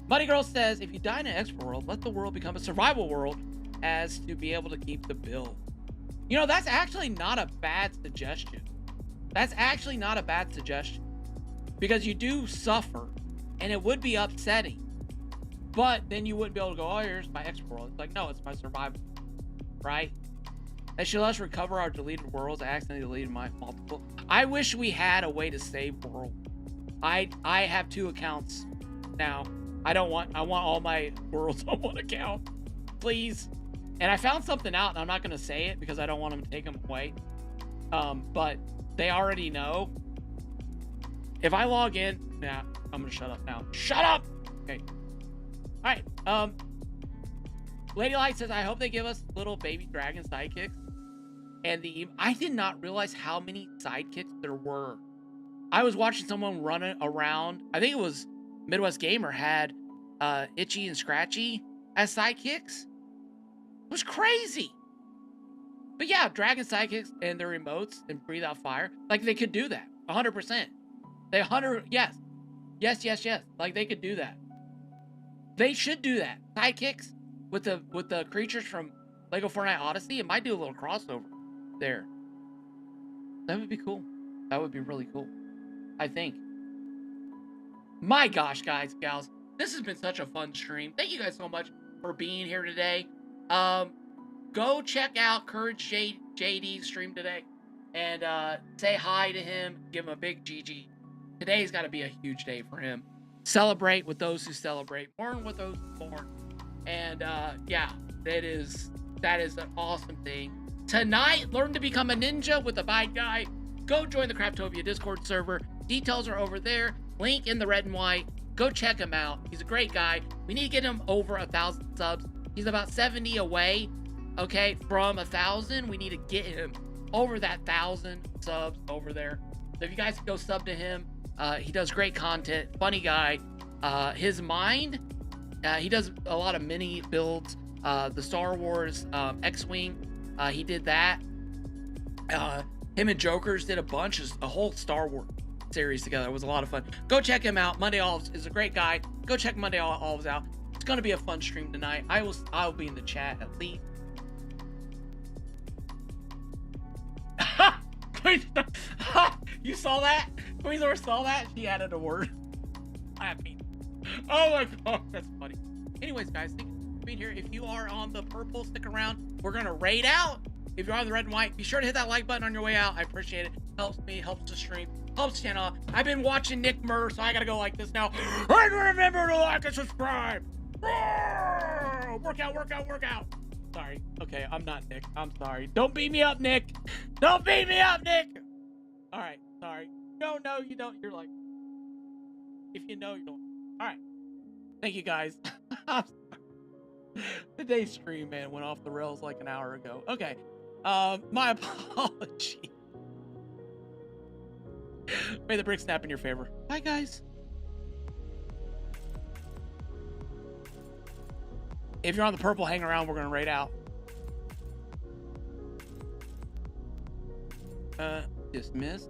Muddy Girl says, if you die in an expert world, let the world become a survival world as to be able to keep the build. You know, that's actually not a bad suggestion. That's actually not a bad suggestion. because you do suffer, and it would be upsetting. But then you wouldn't be able to go, oh, here's my X world. It's like, no, it's my survival, right? They should let us recover our deleted worlds. I accidentally deleted my multiple. I wish we had a way to save world. I have 2 accounts now. I want all my worlds on 1 account, please. And I found something out, and I'm not going to say it because I don't want them to take them away. But they already know. If I log in, yeah, I'm going to shut up now. Shut up! Okay. All right. Lady Light says, I hope they give us little baby dragon sidekicks. And I did not realize how many sidekicks there were. I was watching someone running around. I think it was Midwest Gamer had Itchy and Scratchy as sidekicks. It was crazy. But yeah, dragon sidekicks and their emotes and breathe out fire. Like they could do that. 100%. Yes. Yes. Like they could do that. They should do that. Sidekicks with the creatures from Lego Fortnite Odyssey. It might do a little crossover there. That would be cool. That would be really cool, I think. My gosh, guys, gals, this has been such a fun stream. Thank you guys so much for being here today. Go check out Courage JD's stream today and say hi to him. Give him a big GG. Today's got to be a huge day for him. Celebrate with those who celebrate. Mourn with those who mourn. And yeah, that is an awesome thing. Tonight, learn to become a ninja with the Bide Guy. Go join the Craftopia Discord server. Details are over there. Link in the red and white. Go check him out. He's a great guy. We need to get him over 1,000 subs. He's about 70 away, okay, from 1,000. We need to get him over that 1,000 subs over there. So if you guys go sub to him, he does great content. Funny guy. His mind, he does a lot of mini builds. The Star Wars X-Wing, he did that. Him and Jokers did a whole Star Wars series together. It was a lot of fun. Go check him out. Monday Olives is a great guy. Go check Monday Olives out. It's going to be a fun stream tonight. I'll be in the chat at least. You saw that? Queenzor saw that? She added a word. Happy. Oh my god, that's funny. Anyways, guys, thank you for being here. If you are on the purple, stick around. We're gonna raid out. If you're on the red and white, be sure to hit that like button on your way out. I appreciate it. Helps me, helps the stream, helps the channel. I've been watching Nick Murr, so I gotta go like this now. And remember to like and subscribe. Work out. Sorry. Okay, I'm not Nick. I'm sorry. Don't beat me up, Nick. Don't beat me up, Nick. All right. Sorry. No, you don't. You're like, if you know, you don't. All right. Thank you, guys. Today's stream, man, went off the rails like an hour ago. Okay. My apology. May the brick snap in your favor. Bye, guys. If you're on the purple, hang around. We're going to raid out. Dismiss.